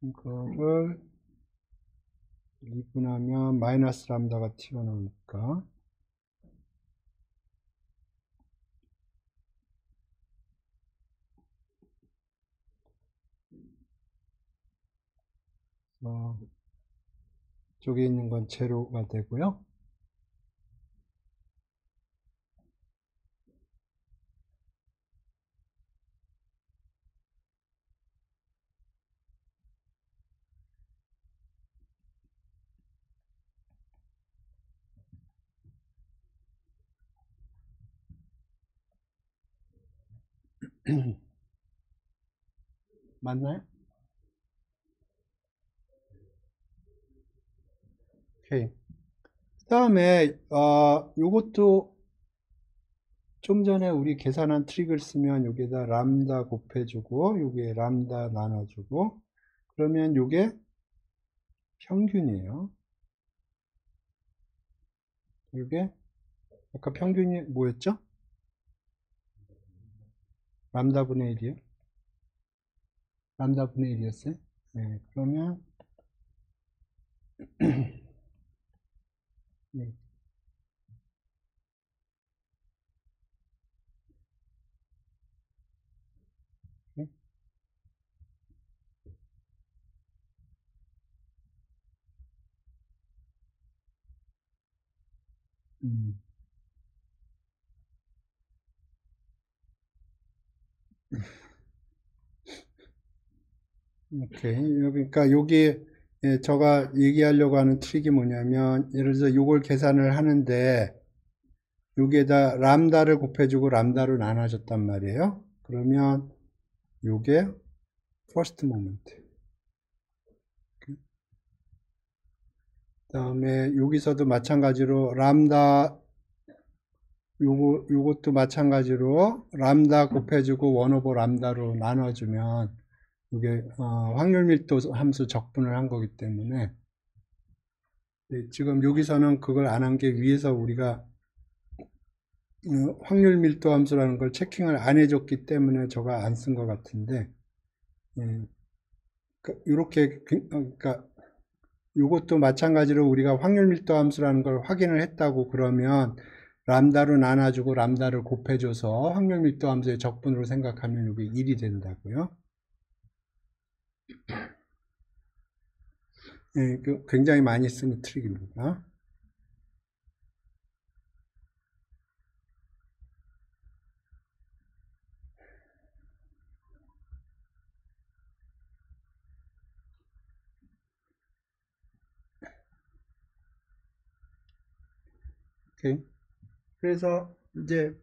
이거를 2분하면 마이너스 람다가 튀어나오니까 쪽에 있는 건 제로가 되고요. 맞나요? 오케이. 그 다음에 요것도 좀 전에 우리 계산한 트릭을 쓰면 여기에다 람다 곱해주고 여기에 람다 나눠주고 그러면 요게 평균이에요. 이게 아까 평균이 뭐였죠? 람다 분의 1이요? 람다 분의 1이었어요? 네, 그러면 네. 네. 음, 오케이. 그러니까 여기 제가 얘기하려고 하는 트릭이 뭐냐면 예를 들어서 요걸 계산을 하는데 여기에다 람다를 곱해주고 람다로 나눠줬단 말이에요. 그러면 요게 first moment. 그 다음에 여기서도 마찬가지로 람다 요것도 마찬가지로 람다 곱해주고 원 오버 람다로 나눠주면 이게 확률 밀도 함수 적분을 한 거기 때문에 지금 여기서는 그걸 안 한 게 위에서 우리가 확률 밀도 함수라는 걸 체킹을 안 해줬기 때문에 저가 안 쓴 것 같은데 이렇게 그러니까 이것도 마찬가지로 우리가 확률 밀도 함수라는 걸 확인을 했다고 그러면 람다로 나눠주고 람다를 곱해줘서 확률 밀도 함수의 적분으로 생각하면 이게 1이 된다고요. 굉장히 많이 쓰는 트릭입니다. 오케이. 그래서 이제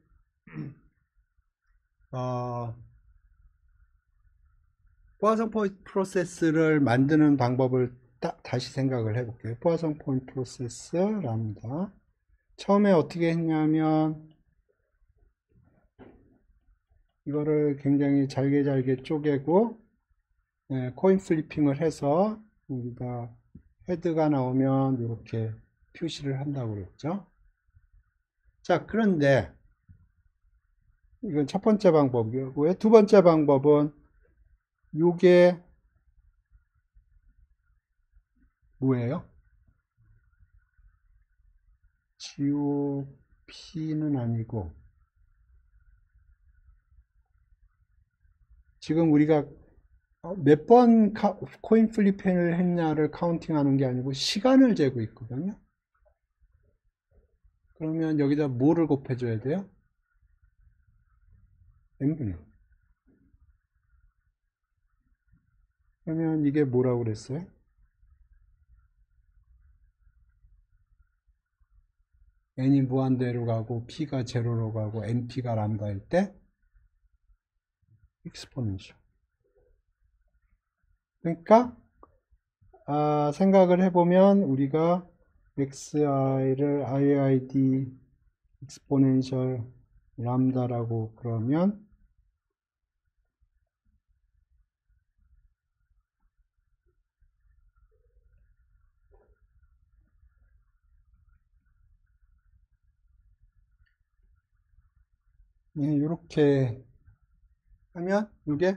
포화성 포인트 프로세스를 만드는 방법을 다시 생각을 해볼게요. 포화성 포인트 프로세스 람다. 처음에 어떻게 했냐면 이거를 굉장히 잘게 쪼개고 코인 플리핑을 해서 여기다 헤드가 나오면 이렇게 표시를 한다고 그랬죠. 자, 그런데 이건 첫 번째 방법이고요. 두 번째 방법은 이게 뭐예요? GOP는 아니고 지금 우리가 몇 번 코인 플리핑을 했냐를 카운팅하는 게 아니고 시간을 재고 있거든요. 그러면 여기다 뭐를 곱해줘야 돼요? n분의. 그러면 이게 뭐라고 그랬어요? n이 무한대로 가고 p가 제로로 가고 np가 람다일 때 exponential. 그러니까 생각을 해보면 우리가 xi를 iid exponential 람다라고 그러면 이렇게 하면 이게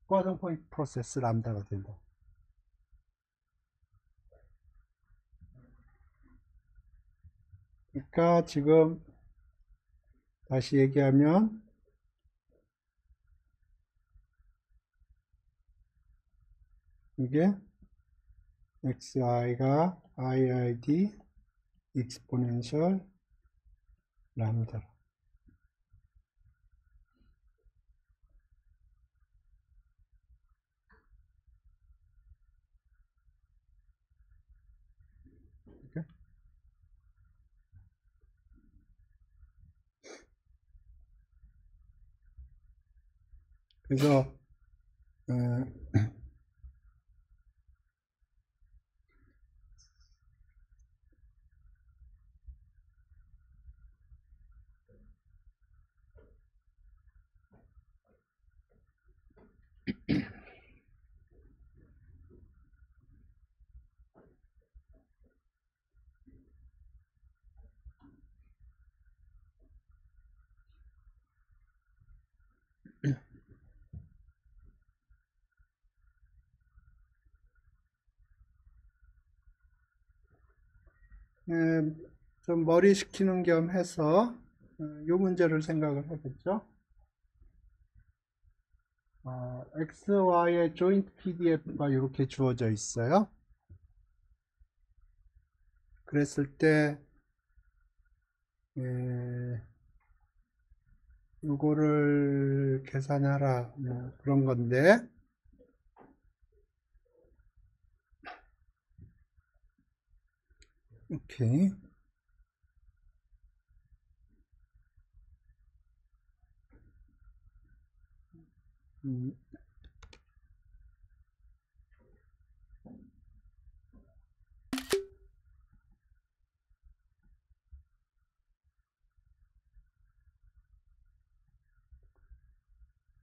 포화성 포인트 프로세스 람다가 된다. 그러니까 지금 다시 얘기하면 이게 xi가 iid exponential 람다. 그래서 좀 머리 식히는 겸 해서 이 문제를 생각을 해보죠. XY의 joint PDF가 이렇게 주어져 있어요. 그랬을 때 이거를 계산하라 뭐 그런 건데 오케이.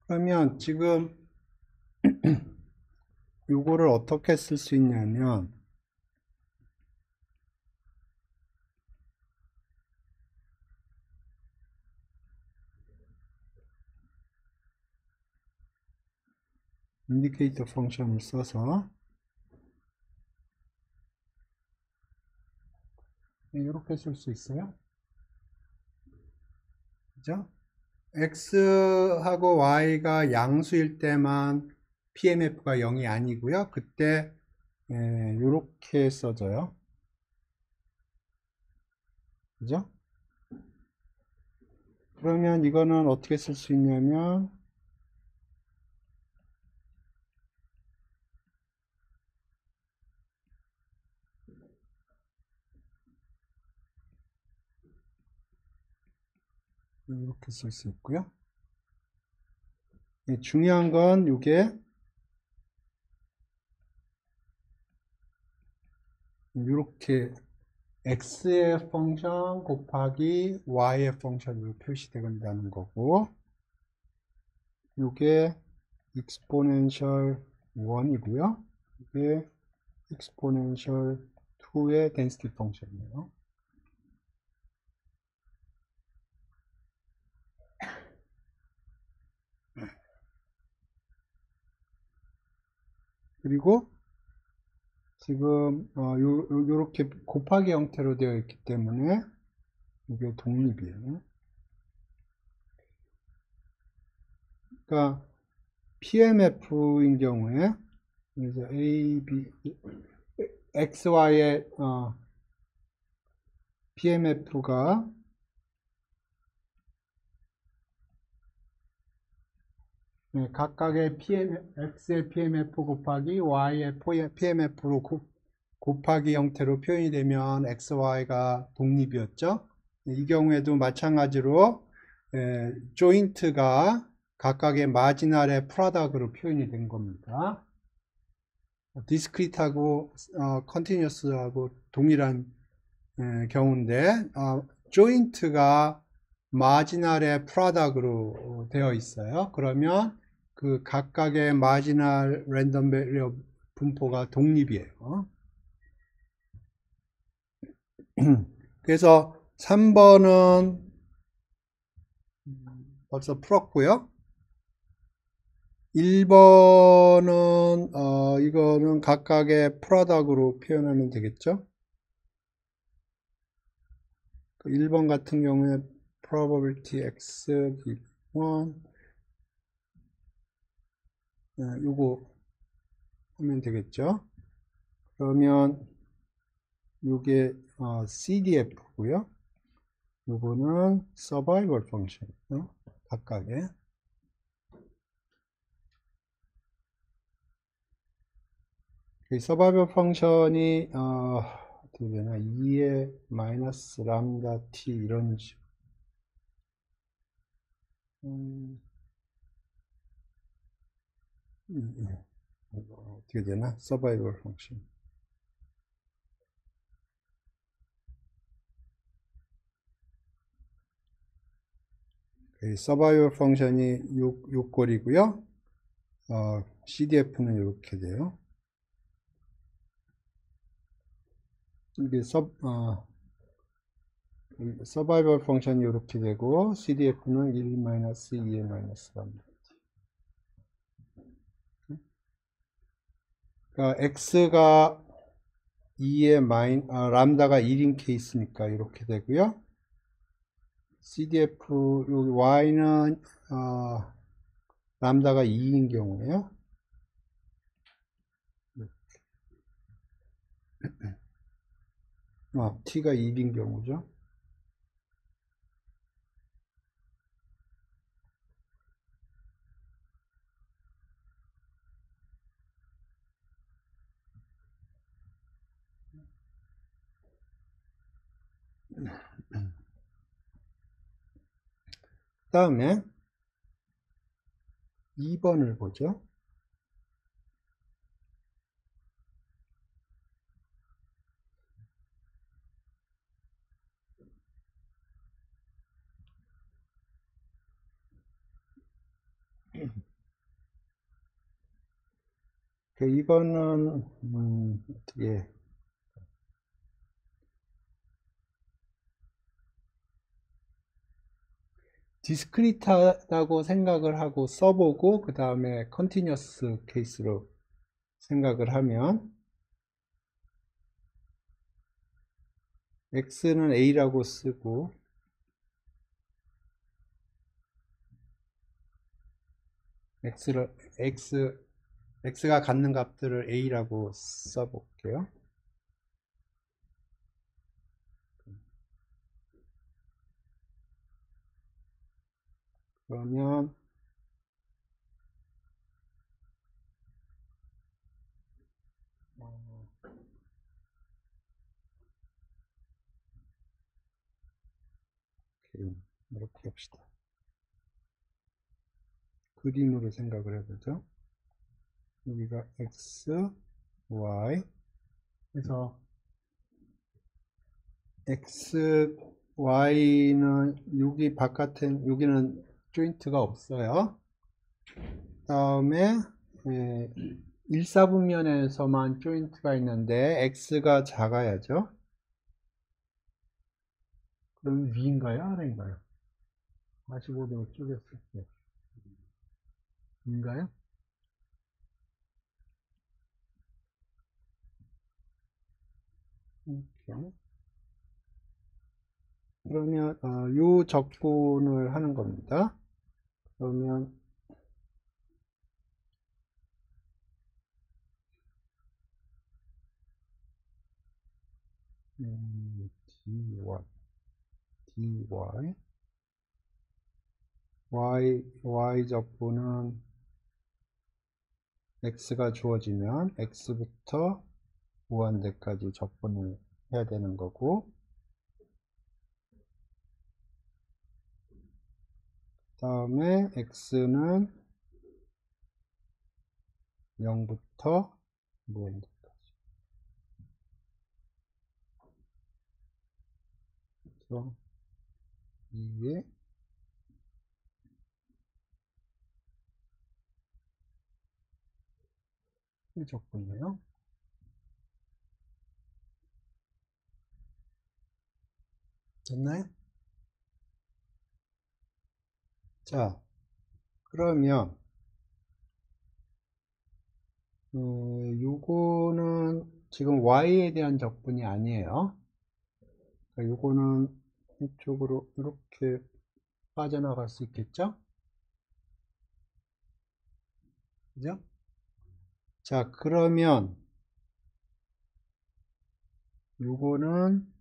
그러면 지금 요거를 어떻게 쓸 수 있냐면 인디케이터 펑션을 써서 이렇게 쓸 수 있어요. 그죠? X하고 Y가 양수일 때만 PMF가 0이 아니고요. 그때 이렇게 써져요. 그죠? 그러면 이거는 어떻게 쓸 수 있냐면 이렇게 쓸 수 있고요. 중요한 건 이게 이렇게 x의 펑션 곱하기 y의 펑션으로 표시된다는 거고 이게 exponential 1이고요. 이게 exponential 2의 density 펑션이에요. 그리고 지금 요렇게 곱하기 형태로 되어 있기 때문에 이게 독립이에요. 그러니까 PMF인 경우에 그래서 A, B, XY의 PMF가 각각의 X의 PMF 곱하기 Y의 PMF로 곱하기 형태로 표현이 되면 XY가 독립이었죠. 이 경우에도 마찬가지로 조인트가 각각의 마지널의 프로덕트로 표현이 된 겁니다. 디스크리트하고 컨티뉴어스하고 동일한 경우인데 조인트가 마지널의 프로덕트로 되어 있어요. 그러면 그 각각의 마지널 랜덤 베리어 분포가 독립이에요. 그래서 3번은 벌써 풀었고요. 1번은 이거는 각각의 프로덕트로 표현하면 되겠죠. 1번 같은 경우에 probability x given 요거 하면 되겠죠. 그러면 이게 CDF고요. 요거는 서바이벌 펑션 각각의. 이 서바이벌 펑션이 어떻게 되나 2의 마이너스 람다 t 이런 식. 어떻게 되나 서바이벌 펑션. 이 서바이벌 펑션이 요 꼴이고요. CDF는 이렇게 돼요. 이게 서바이벌 펑션이 이렇게 되고 CDF는 1-2의 마이너스 람다. 그러니까 X가 2의 람다가 1인 케이스니까 이렇게 되고요. CDF 여기 Y는 람다가 2인 경우에요. T가 1인 경우죠. 그 다음에 2번을 보죠. 그 2번은 어떻게 디스크리트하다고 생각을 하고 써보고 그 다음에 컨티뉴어스 케이스로 생각을 하면 X는 A라고 쓰고 X가 갖는 값들을 A라고 써볼게요. 그러면 이렇게 합시다. 그림으로 생각을 해보죠. 여기가 X, Y 그래서 X, Y는 여기 바깥엔 여기는 조인트가 없어요. 다음에 1사분면에서만 조인트가 있는데 X가 작아야죠. 그럼 위인가요? 아래인가요? 45도 쪼갰을 때 위인가요? 이렇게. 그러면 요 적분을 하는 겁니다. 그러면 y 적분은 x가 주어지면 x부터 무한대까지 적분을 해야 되는 거고, 다음에 x는 0부터 무한대까지. 그래서 2의 적분이에요. 됐나요? 자, 그러면 요거는 지금 y에 대한 적분이 아니에요. 그러니까 요거는 이쪽으로 이렇게 빠져나갈 수 있겠죠? 그죠? 자, 그러면 요거는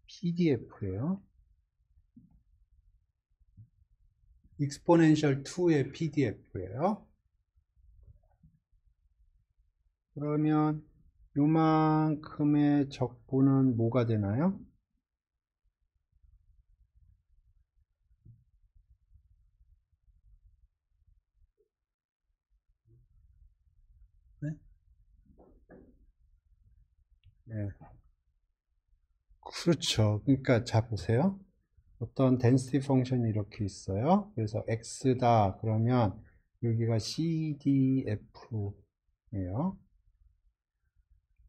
PDF예요. exponential 2의 PDF예요. 그러면 요만큼의 적분은 뭐가 되나요? 네? 네. 그렇죠. 그러니까 자 보세요. 어떤 density 펑션이 이렇게 있어요. 그래서 x다 그러면 여기가 CDF예요.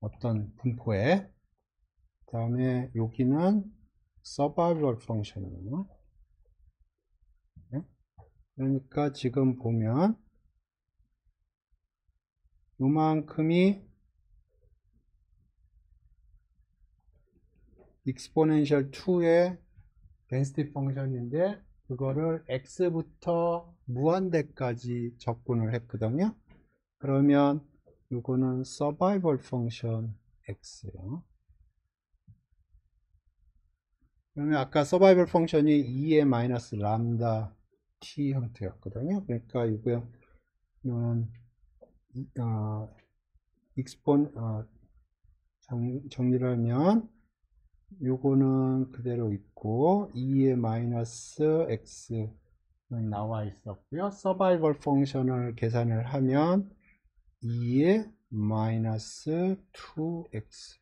어떤 분포에. 그 다음에 여기는 survival 펑션이에요. 네? 그러니까 지금 보면 요만큼이 exponential 2의 density 펑션인데 그거를 x부터 무한대까지 적분을 했거든요. 그러면 이거는 survival 펑션 x예요. 그러면 아까 survival 펑션이 2의 마이너스 람다 t 형태였거든요. 그러니까 이거는 정리를 하면 요거는 그대로 있고 2의 마이너스 x는 나와 있었고요. 서바이벌 펑션을 계산을 하면 2의 마이너스 2x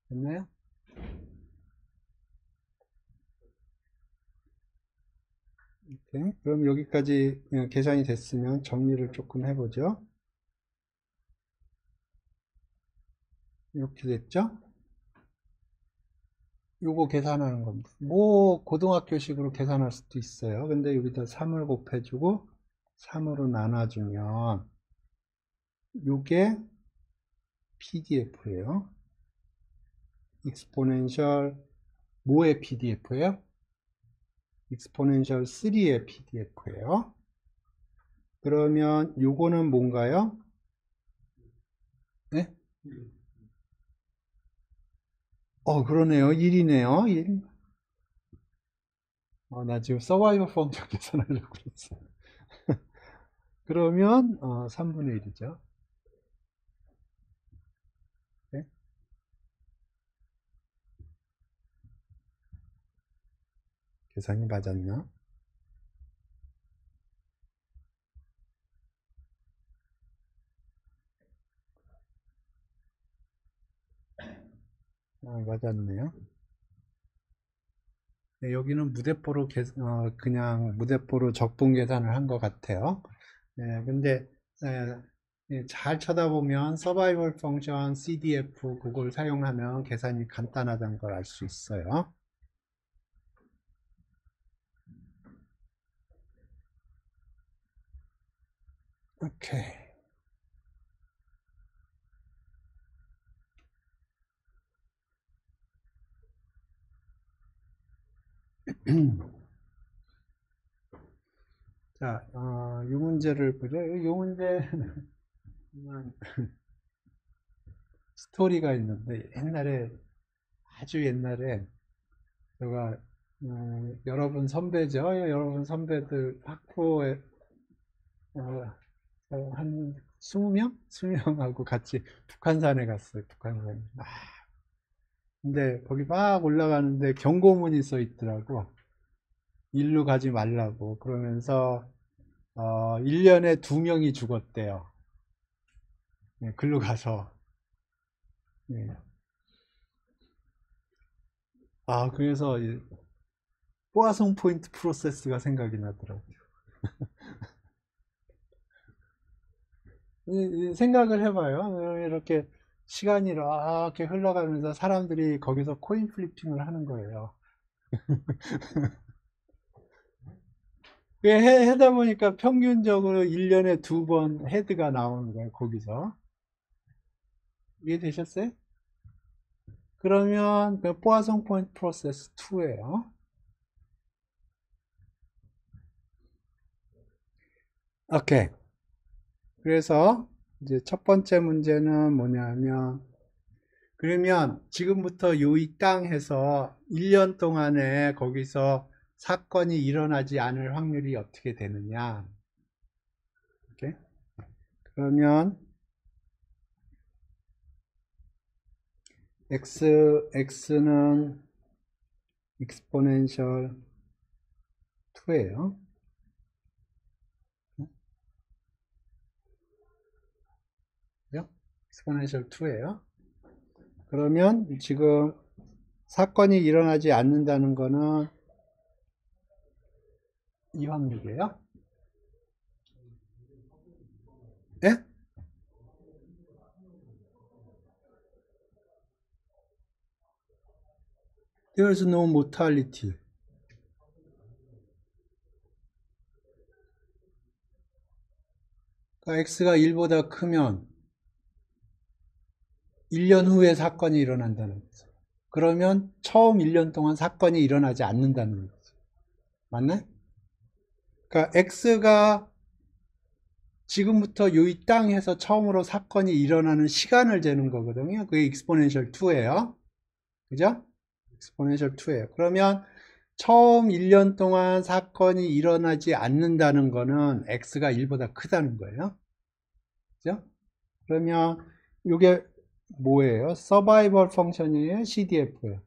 됐나요? 오케이. 그럼 여기까지 계산이 됐으면 정리를 조금 해보죠. 이렇게 됐죠? 요거 계산하는 겁니다. 뭐 고등학교식으로 계산할 수도 있어요. 근데 여기다 3을 곱해주고 3으로 나눠주면 요게 PDF예요. exponential 뭐의 PDF예요? exponential 3의 PDF예요. 그러면 요거는 뭔가요? 네? 그러네요. 1이네요. 1. 나 지금 서바이벌 펑션 계산하려고 그랬어. 그러면 3분의 1이죠. 네? 계산이 맞았나? 맞았네요. 네, 여기는 무대포로 그냥 무대포로 적분 계산을 한 것 같아요. 네, 근데 잘 쳐다보면 서바이벌 펑션 CDF 그걸 사용하면 계산이 간단하다는 걸 알 수 있어요. 오케이. 자, 이 문제를 보죠. 이 문제는 스토리가 있는데 옛날에 아주 옛날에 제가 여러분 선배죠. 여러분 선배들 학부에 한 20명? 20명하고 같이 북한산에 갔어요. 북한산. 근데 거기 막 올라가는데 경고문이 써 있더라고. 일로 가지 말라고. 그러면서 1년에 2명이 죽었대요. 네, 글로 가서. 네. 그래서 포화송 포인트 프로세스가 생각이 나더라고요. 생각을 해봐요. 이렇게 시간이 이렇게 흘러가면서 사람들이 거기서 코인 플리핑을 하는 거예요. 하다 보니까 평균적으로 1년에 2번 헤드가 나오는 거예요, 거기서. 이해되셨어요? 그러면 포화송 포인트 프로세스 2예요. 오케이. 그래서 이제 첫 번째 문제는 뭐냐면, 그러면 지금부터 요 이 땅 해서 1년 동안에 거기서 사건이 일어나지 않을 확률이 어떻게 되느냐. 오케이. 그러면 x는 exponential 2예요. exponential 2예요. 그러면 지금 사건이 일어나지 않는다는 거는 이 확률이에요. 예? There's no mortality. 그러니까 x가 1보다 크면 1년 후에 사건이 일어난다는 거죠. 그러면 처음 1년 동안 사건이 일어나지 않는다는 거죠. 맞나요? 그러니까 x가 지금부터 이 땅에서 처음으로 사건이 일어나는 시간을 재는 거거든요. 그게 exponential 2예요. 그죠? exponential 2예요. 그러면 처음 1년 동안 사건이 일어나지 않는다는 거는 x가 1보다 크다는 거예요. 그죠? 그러면 이게 뭐예요? 서바이벌 펑션이에요? CDF예요?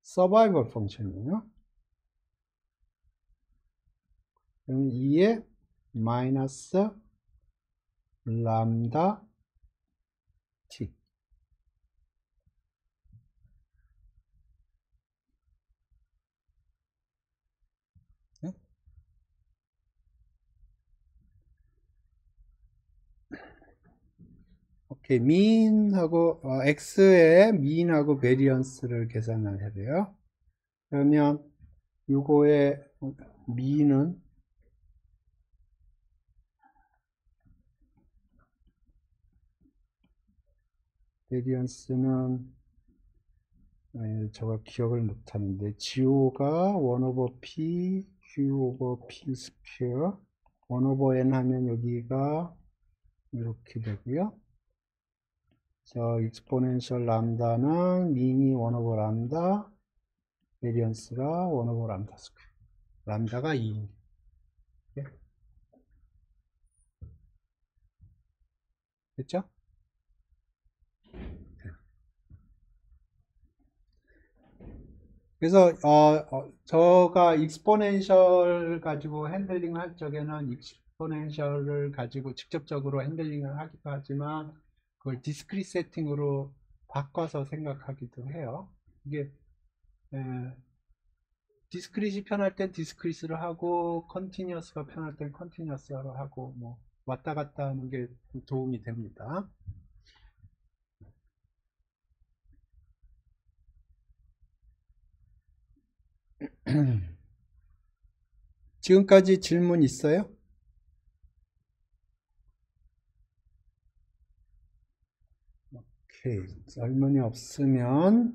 서바이벌 펑션이에요. 그럼 2에 마이너스 람다 t. 네? 오케이, 민하고 x의 민하고 베리언스를 계산을 해야 돼요. 그러면 요거의 민은 베리언스는 저거 기억을 못하는데 GO가 1 over P, Q over P 스퀘어 1 over N 하면 여기가 이렇게 되고요. 저 익스포넨셜 람다는 민이 1 over 람다, 베리언스가 1 over 람다 스퀘어. 람다가 2. 네? 됐죠? 그래서 저가 익스포넨셜 가지고 핸들링 할 적에는 익스포넨셜을 가지고 직접적으로 핸들링을 하기도 하지만 그걸 디스크릿 세팅으로 바꿔서 생각하기도 해요. 이게 디스크릿이 편할 땐 디스크릿으로 하고 컨티뉴어스가 편할 땐 컨티뉴어스로 하고 뭐 왔다 갔다 하는 게 도움이 됩니다. 지금까지 질문 있어요? 오케이. 질문이 없으면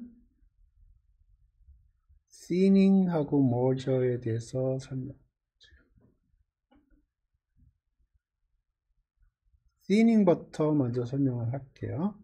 시닝하고 머저에 대해서 설명. 시닝부터 먼저 설명을 할게요.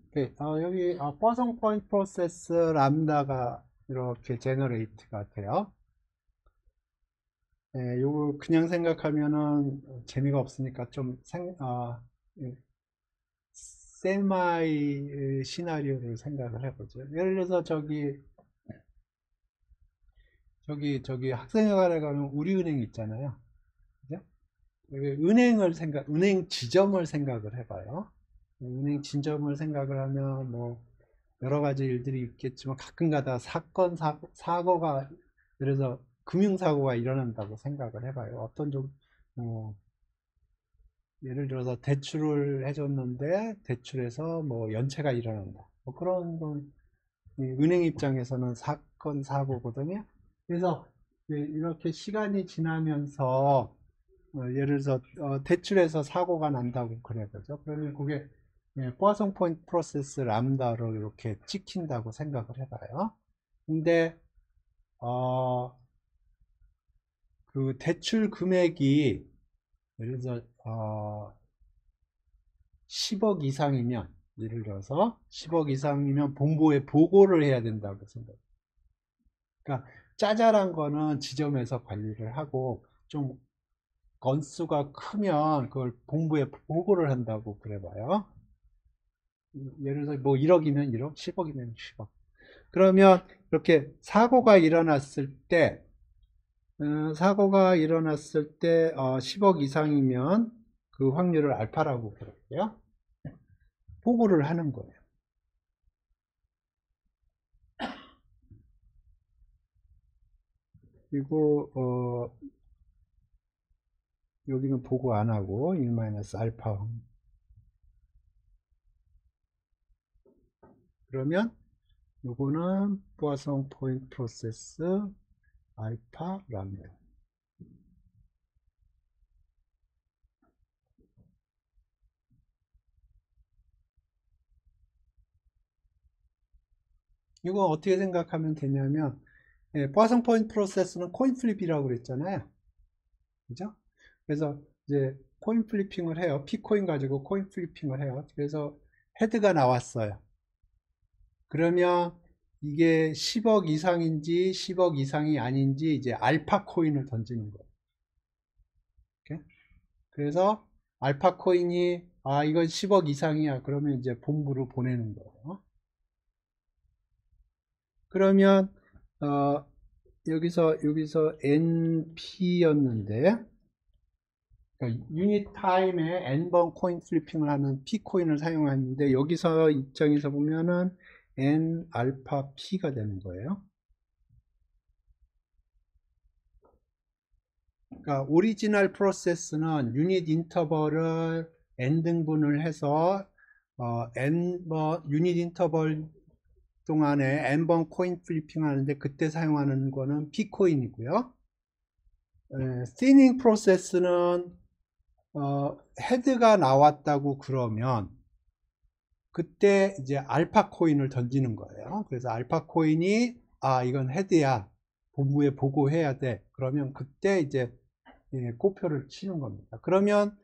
오케이. 여기 퍼성 포인트 프로세스 람다가 이렇게 제너레이트가 돼요. 요거 그냥 생각하면은 재미가 없으니까 좀 세마이 시나리오를 생각을 해보죠. 예를 들어서 저기 학생회관에 가면 우리은행 있잖아요. 그죠? 은행 지점을 생각을 해봐요. 은행 지점을 생각을 하면 뭐 여러 가지 일들이 있겠지만 가끔 가다 사고가, 그래서 금융사고가 일어난다고 생각을 해봐요. 어떤 좀, 어, 예를 들어서 대출을 해줬는데 대출에서 뭐 연체가 일어난다. 뭐 그런 건 은행 입장에서는 사건 사고거든요. 그래서 이렇게 시간이 지나면서 예를 들어서 대출에서 사고가 난다고 그래 보죠. 그러면 그게 포화송 포인트 프로세스 람다로 이렇게 찍힌다고 생각을 해봐요. 근데 그 대출 금액이 예를 들어서 10억 이상이면 예를 들어서 10억 이상이면 본부에 보고를 해야 된다고 생각해요. 그러니까 짜잘한 거는 지점에서 관리를 하고 좀 건수가 크면 그걸 본부에 보고를 한다고 그래 봐요. 예를 들어서 뭐 1억이면 1억, 10억이면 10억. 그러면 이렇게 사고가 일어났을 때 10억 이상이면 그 확률을 알파라고 그럴게요. 보고를 하는 거예요. 그리고 여기는 보고 안 하고 1-알파. 그러면 요거는 포화송 포인트 프로세스 알파 람다. 이거 어떻게 생각하면 되냐면 포화송 포인트 프로세스는 코인 플립이라고 그랬잖아요. 그죠? 그래서 이제 코인 플리핑을 해요. P코인 가지고 코인 플리핑을 해요. 그래서 헤드가 나왔어요. 그러면 이게 10억 이상인지 10억 이상이 아닌지 이제 알파 코인을 던지는 거예요. 이렇게. 그래서 알파 코인이 이건 10억 이상이야. 그러면 이제 본부로 보내는 거예요. 그러면 여기서 NP였는데 그러니까 유닛 타임에 n번 코인 플리핑을 하는 P코인을 사용하는데 여기서 입장에서 보면은 N 알파 P가 되는 거예요. 그러니까 오리지널 프로세스는 유닛 인터벌을 n 등분을 해서 n번 유닛 인터벌 동안에 n번 코인 플리핑 하는데 그때 사용하는 거는 P코인이고요. 스티닝 프로세스는 헤드가 나왔다고 그러면 그때 이제 알파 코인을 던지는 거예요. 그래서 알파 코인이 이건 헤드야. 본부에 보고해야 돼. 그러면 그때 이제 꼬표를 치는 겁니다. 그러면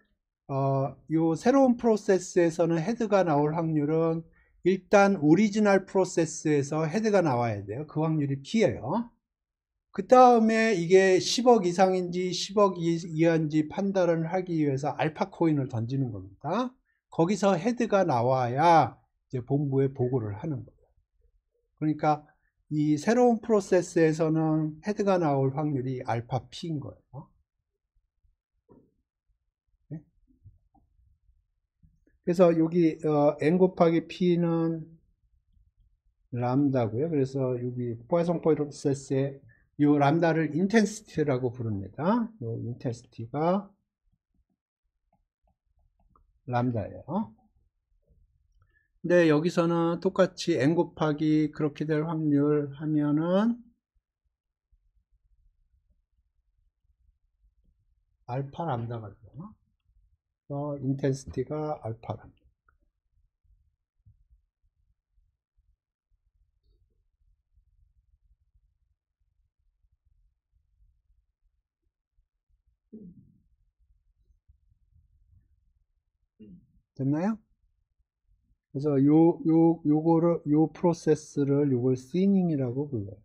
요 새로운 프로세스에서는 헤드가 나올 확률은 일단 오리지널 프로세스에서 헤드가 나와야 돼요. 그 확률이 P예요. 그 다음에 이게 10억 이상인지 10억 이하인지 판단을 하기 위해서 알파 코인을 던지는 겁니다. 거기서 헤드가 나와야 이제 본부에 보고를 하는 거예요. 그러니까 이 새로운 프로세스에서는 헤드가 나올 확률이 알파 P인 거예요. 네? 그래서 여기 n 곱하기 P는 람다고요. 그래서 여기 포화송 프로세스에 이 람다를 인텐시티라고 부릅니다. 이 인텐시티가 람다예요. 근데 여기서는 똑같이 n 곱하기 그렇게 될 확률 하면은 알파 람다가 되나? 인텐시티가 알파 람다. 됐나요? 그래서 요 프로세스를 요걸 시닝이라고 불러요.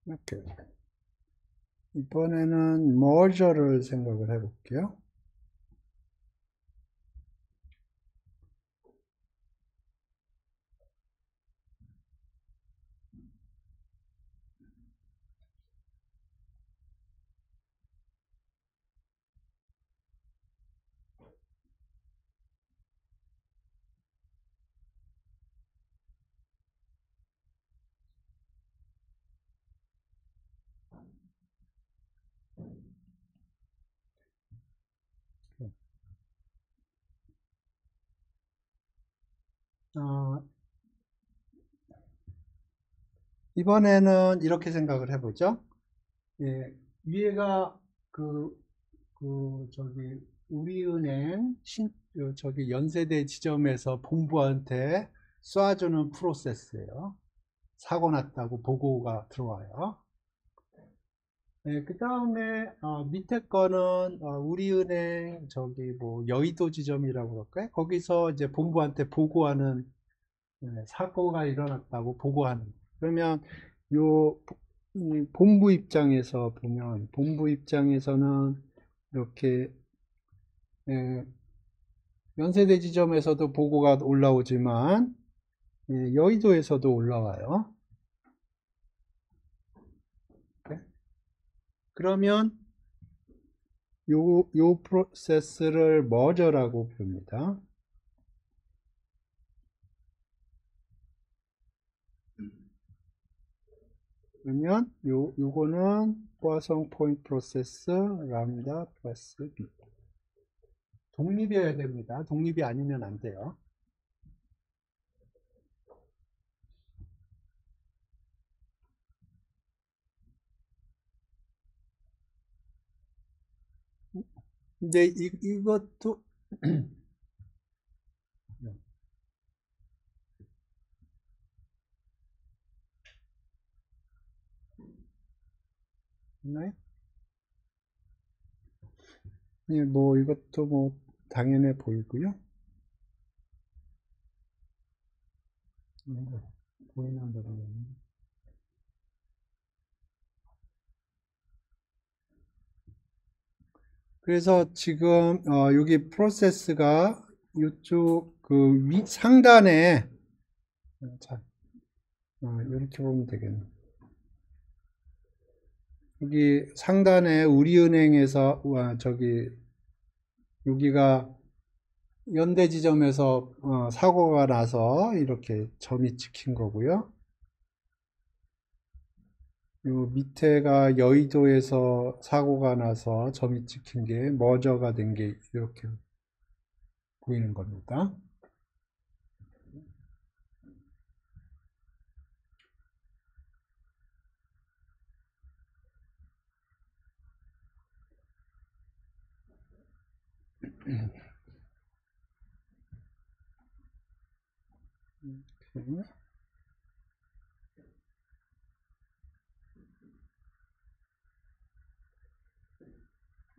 이렇게. 이번에는 머저를 생각을 해볼게요. 어, 이번에는 이렇게 생각을 해보죠. 예, 위에가 저기, 우리은행, 저기, 연세대 지점에서 본부한테 쏴주는 프로세스예요. 사고 났다고 보고가 들어와요. 네, 그 다음에 밑에 거는 우리은행 저기 뭐 여의도 지점이라고 그럴까요? 거기서 이제 본부한테 보고하는 사고가 일어났다고 보고하는. 그러면 요 본부 입장에서 보면 본부 입장에서는 이렇게 연세대 지점에서도 보고가 올라오지만 여의도에서도 올라와요. 네? 그러면 요 프로세스를 머저라고 부릅니다. 그러면 요거는 포화성 포인트 프로세스 람다 플러스 B. 독립이어야 됩니다. 독립이 아니면 안 돼요. 근데 이것도 있나요? 예, 뭐 이것도 뭐 당연해 보이고요. 보이는 대로. 그래서 지금 여기 프로세스가 이쪽 그 상단에 자, 이렇게 보면 되겠네. 여기 상단에 우리은행에서 저기 여기가 연대 지점에서 사고가 나서 이렇게 점이 찍힌 거고요. 요 밑에가 여의도에서 사고가 나서 점이 찍힌 게 머저가 된 게 이렇게 보이는 겁니다.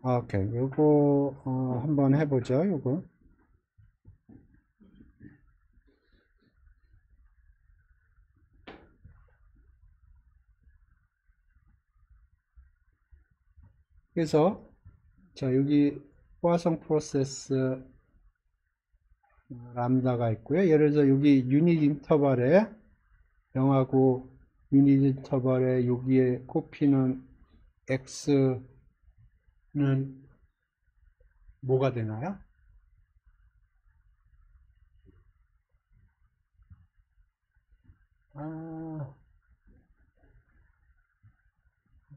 오케이. 요거 한번 해보죠. 요거. 그래서 자 여기 포화성 프로세스 람다가 있고요. 예를 들어서 여기 유닛 인터벌에 0하고 유닛 인터벌에 여기에 꼽히는 x는 뭐가 되나요?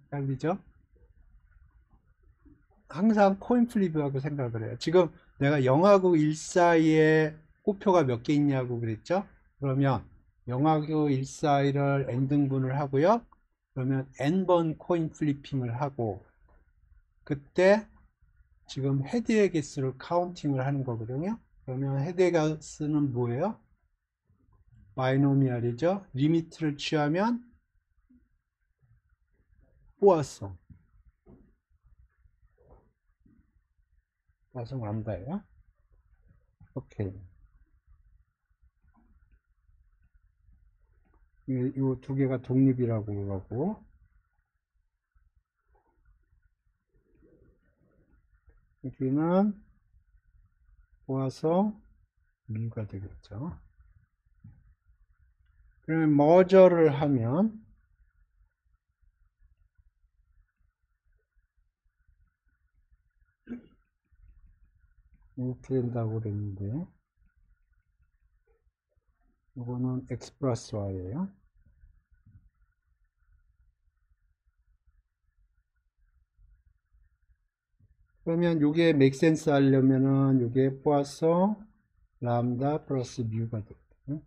헷갈리죠? 항상 코인 플립이라고 생각을 해요. 지금 내가 0하고 1 사이에 꼬표가 몇 개 있냐고 그랬죠? 그러면 0하고 1 사이를 n등분을 하고요. 그러면 n번 코인 플리핑을 하고 그때 지금 헤드의 개수를 카운팅을 하는 거거든요. 그러면 헤드의 개수는 뭐예요? 바이노미얼이죠. 리미트를 취하면 포화성 람다예요. 오케이. 이 두 개가 독립이라고 그러고 여기는 포화성 뮤가 되겠죠. 그러면 머저를 하면 이렇게 된다고 그랬는데 이거는 x 플러스 y예요. 그러면 이게 make sense 하려면은 이게 포화성 람다 플러스 뮤가 되거든요.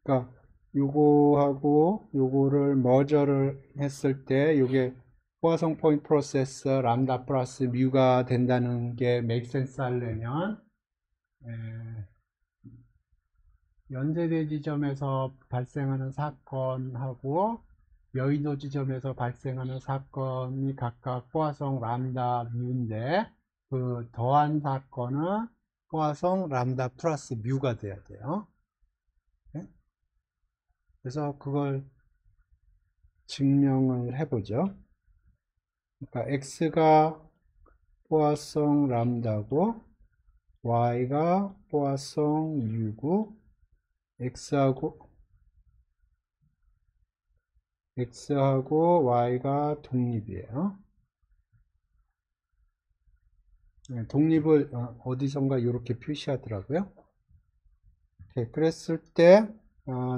그러니까 요거하고 요거를 머저를 했을 때 요게 포화성 포인트 프로세서 람다 플러스 뮤가 된다는 게 make sense 하려면 연세대 지점에서 발생하는 사건하고 여의도 지점에서 발생하는 사건이 각각 포화성 람다 뮤인데 그 더한 사건은 포화성 람다 플러스 뮤가 돼야 돼요. 네? 그래서 그걸 증명을 해보죠. 그러니까 x가 포화성 람다고 y가 포화성 뮤고 x하고 y가 독립이에요. 네, 독립을 어디선가 이렇게 표시하더라고요. 네, 그랬을 때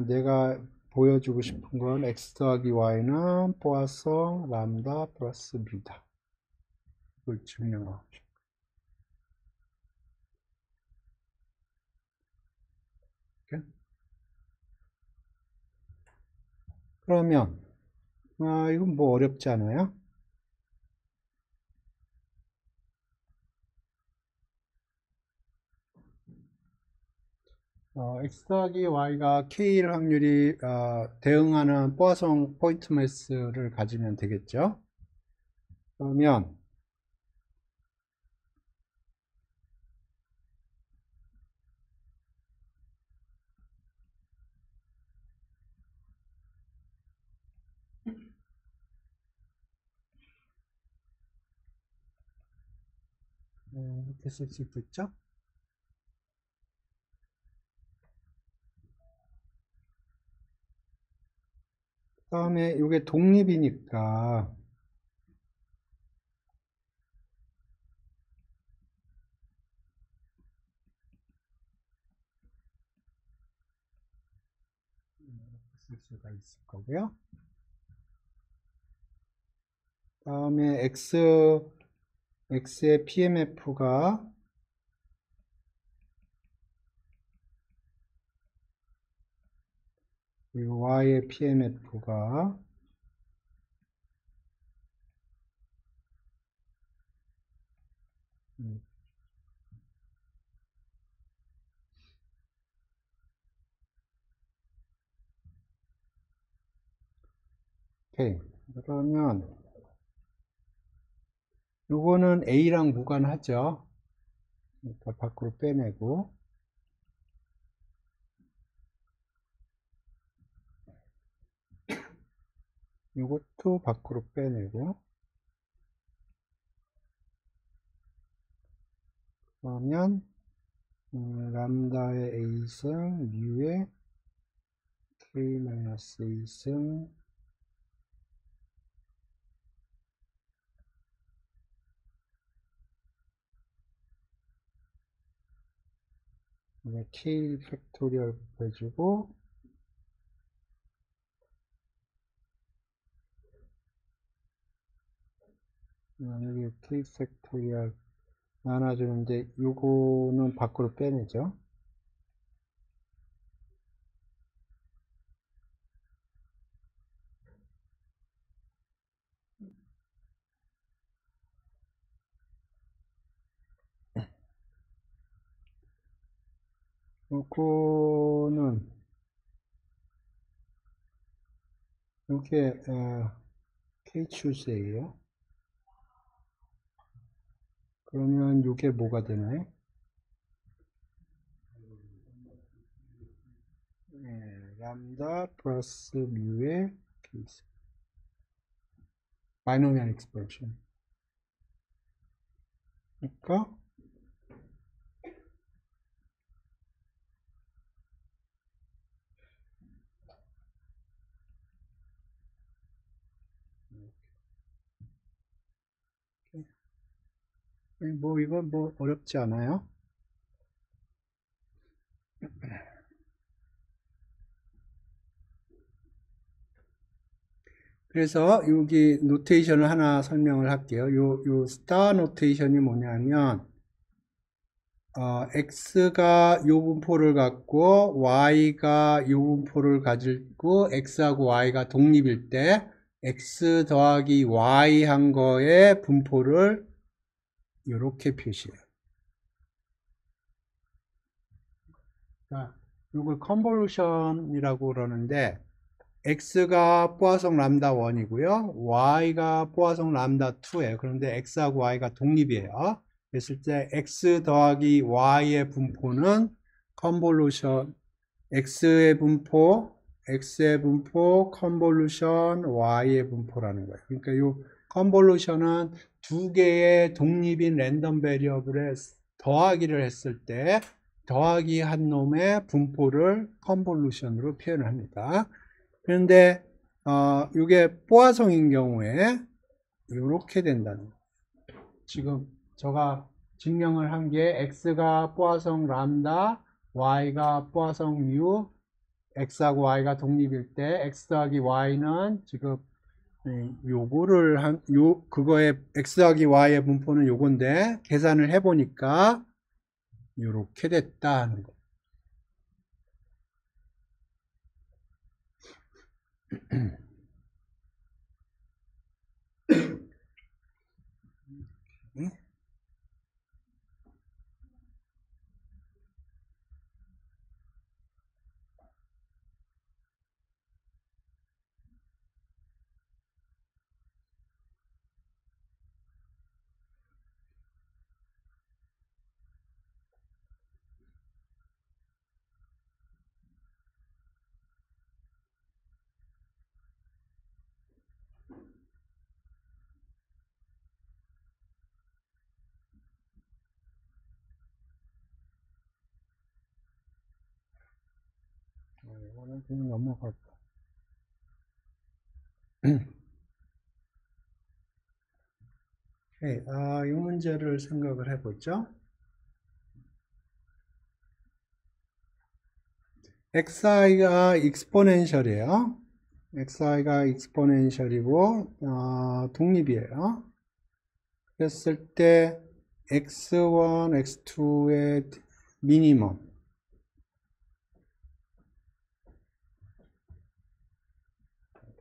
내가 보여주고 싶은 건 x 더하기 y는 포화성 람다 플러스 뮤다. 그걸 증명하고 싶어요. 이렇게. 그러면 이건 뭐 어렵지 않아요? x 더하기 y가 k일 확률이 대응하는 포화성 포인트 매스를 가지면 되겠죠. 그러면 이렇게 쓸 수 있겠죠. 그 다음에 이게 독립이니까 쓸 수가 있을 거고요. 그 다음에 x의 PMF가 y의 PMF가 오케이. 그러면 요거는 A랑 무관하죠. 그러니까 밖으로 빼내고 요것도 밖으로 빼내고 그러면 람다의 A승 뮤의 K-A승 K 팩토리얼 해주고 여기 K 팩토리얼 나눠주는데 요거는 밖으로 빼내죠. 요거는 이게 K 추세예요. 그러면 이게 뭐가 되나요? 람다 플러스 뮤의 케이스 바이노미얼 익스프레션. 그러니까 뭐 이건 뭐 어렵지 않아요. 그래서 여기 노테이션을 하나 설명을 할게요. 요 스타 노테이션이 뭐냐면 x가 요 분포를 갖고 y가 요 분포를 가지고 x하고 y가 독립일 때 x 더하기 y 한 거의 분포를 이렇게 표시해요. 자, 이걸 컨볼루션이라고 그러는데 x가 포화성 람다 1이고요. y가 포화성 람다 2예요. 그런데 x하고 y가 독립이에요. 그랬을 때 x 더하기 y의 분포는 컨볼루션 x의 분포 컨볼루션 y의 분포라는 거예요. 그러니까 이 컨볼루션은 두 개의 독립인 랜덤 베리어블에 더하기를 했을 때 더하기 한 놈의 분포를 컨볼루션으로 표현을 합니다. 그런데 이게 포화성인 경우에 이렇게 된다는 거예요. 지금 제가 증명을 한 게 x가 포화성 람다, y가 포화성 mu, x하고 y가 독립일 때 x 더하기 y는 지금 요거를 그거의 x 더하기 y의 분포는 요건데 계산을 해보니까 이렇게 됐다 하는 거. 이거는 그냥 넘어갈까. 이 문제를 생각을 해보죠. xi가 익스포넨셜이에요. xi가 익스포넨셜이고 독립이에요. 그랬을 때 x1, x2의 미니멈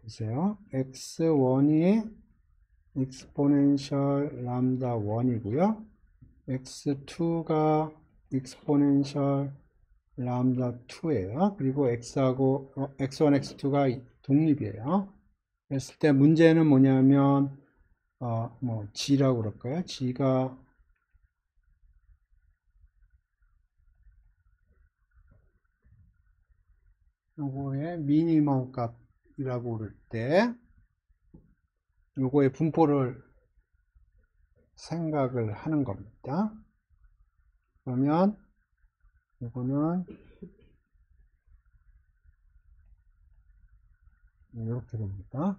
보세요. x1이 익스포넨셜 람다 1이고요. x2가 익스포넨셜 람다 2예요. 그리고 x1, x2가 독립이에요. 그랬을 때 문제는 뭐냐면 g라고 그럴까요? g가 요거의 미니멈 값이라고 그럴 때 요거의 분포를 생각을 하는 겁니다. 그러면 이거는 이렇게 됩니다.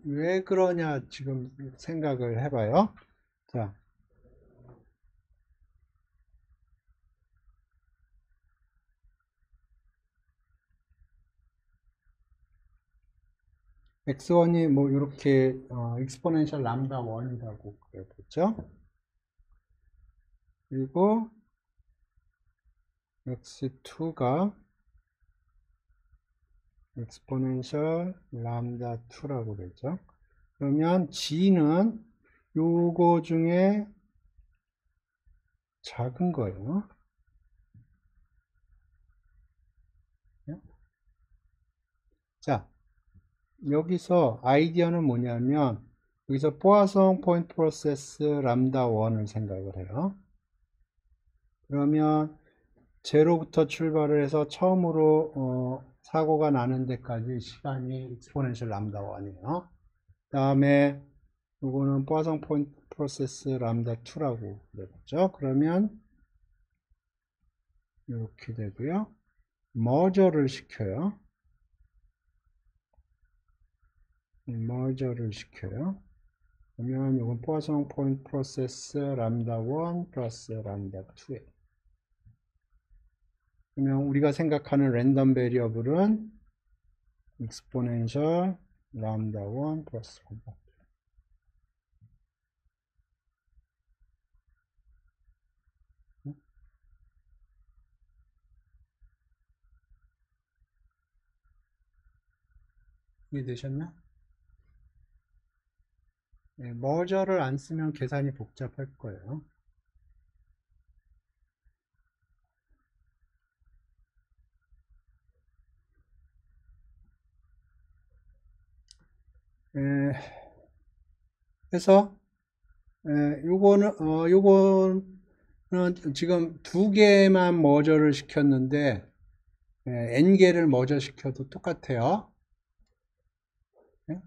왜 그러냐 지금 생각을 해봐요. 자, x1이 뭐 이렇게 익스포넨셜 람다 1이라고 그려보죠. 그리고 x2가 익스포넨셜 람다 2라고 그러죠. 그러면 g는 요거 중에 작은 거예요. 자, 여기서 아이디어는 뭐냐면 여기서 포화성 포인트 프로세스 람다 1을 생각을 해요. 그러면 제로부터 출발을 해서 처음으로 사고가 나는 데까지 시간이 익스포넨셜 람다 1이에요. 그 다음에 이거는 포화성 포인트 프로세스 람다 2라고 그랬죠. 그러면 이렇게 되고요. 머저를 시켜요. 머저를 시켜요. 그러면 이건 포화성 포인트 프로세스 람다 1 플러스 람다 2예요. 그러면 우리가 생각하는 랜덤 베리어블은 익스포넨셜 람다 1 플러스 람다 2. 이해되셨나? 네, 머저를 안 쓰면 계산이 복잡할 거예요. 에, 그래서 요거는 지금 두 개만 머저를 시켰는데 n개를 머저 시켜도 똑같아요. 예?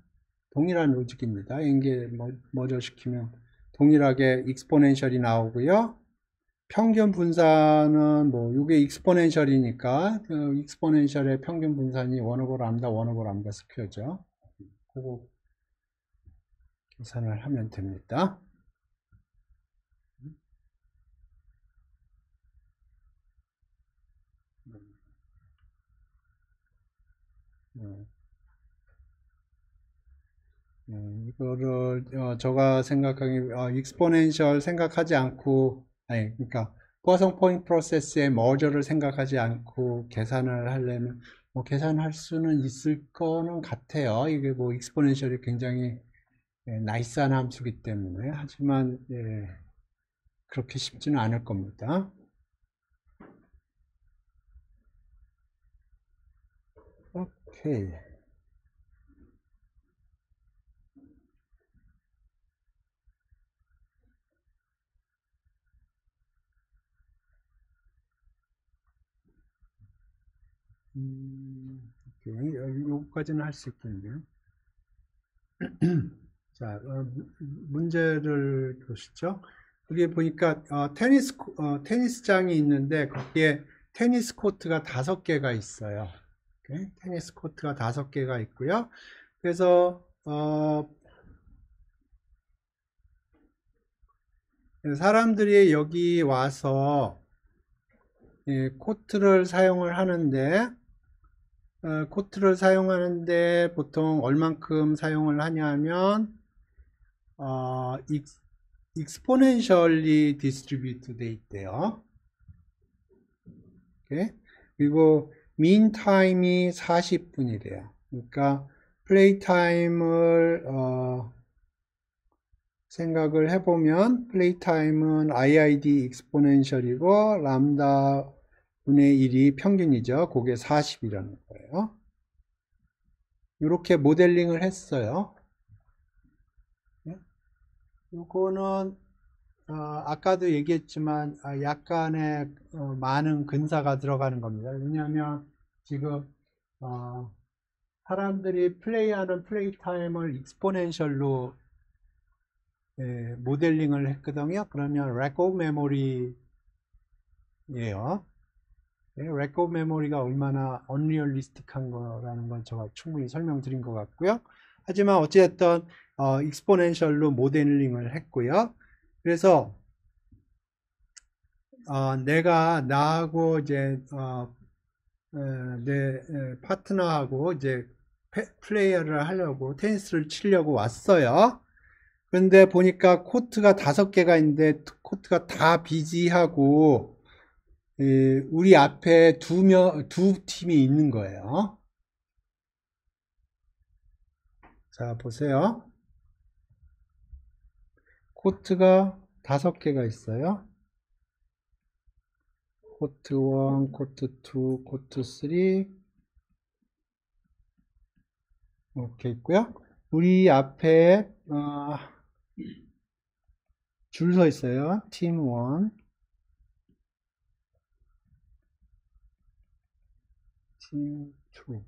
동일한 로직입니다. n개 머저 시키면 동일하게 익스포넨셜이 나오고요. 평균 분산은 뭐 이게 익스포넨셜이니까 그 익스포넨셜의 평균 분산이 1 오버 람다 1 오버 람다 스퀘어죠. 그거 계산을 하면 됩니다. 이거를 제가 생각하기 익스포넨셜 생각하지 않고 아니 그러니까 포화성 포인트 프로세스의 머저를 생각하지 않고 계산을 하려면 뭐 계산할 수는 있을 거는 같아요. 이게 뭐 익스포넨셜이 굉장히 나이스한 함수기 때문에 하지만 그렇게 쉽지는 않을 겁니다. 오케이. 오케이. 여기까지는 할 수 있겠네요. 자, 문제를 보시죠. 여기 보니까 테니스장이 있는데 거기에 테니스 코트가 5개가 있어요. 오케이? 테니스 코트가 5개가 있고요. 그래서 사람들이 여기 와서 코트를 사용을 하는데 코트를 사용하는데 보통 얼만큼 사용을 하냐면 exponentially distributed 돼 있대요. 오케이? 그리고 mean time이 40분이래요. 그러니까 플레이 타임을 생각을 해보면 플레이 타임은 IID exponential이고 람다 분의 1이 평균이죠. 그게 40이라는 거예요. 이렇게 모델링을 했어요. 이거는 아까도 얘기했지만 약간의 많은 근사가 들어가는 겁니다. 왜냐하면 지금 사람들이 플레이하는 플레이 타임을 익스포넨셜로 모델링을 했거든요. 그러면 레코드 메모리예요. 레코드 메모리가 얼마나 언리얼리스틱한 거라는 건 제가 충분히 설명드린 것 같고요. 하지만 어찌됐든 익스포넨셜로 모델링을 했고요. 그래서 내가 나하고 이제 내 파트너하고 이제 플레이어를 하려고 테니스를 치려고 왔어요. 그런데 보니까 코트가 5개가 있는데 코트가 다 비지하고 우리 앞에 두 팀이 있는 거예요. 자, 보세요. 코트가 5개가 있어요. 코트 1, 코트 2, 코트 3 이렇게 있고요. 우리 앞에 줄 서 있어요. 팀 1, 팀 2.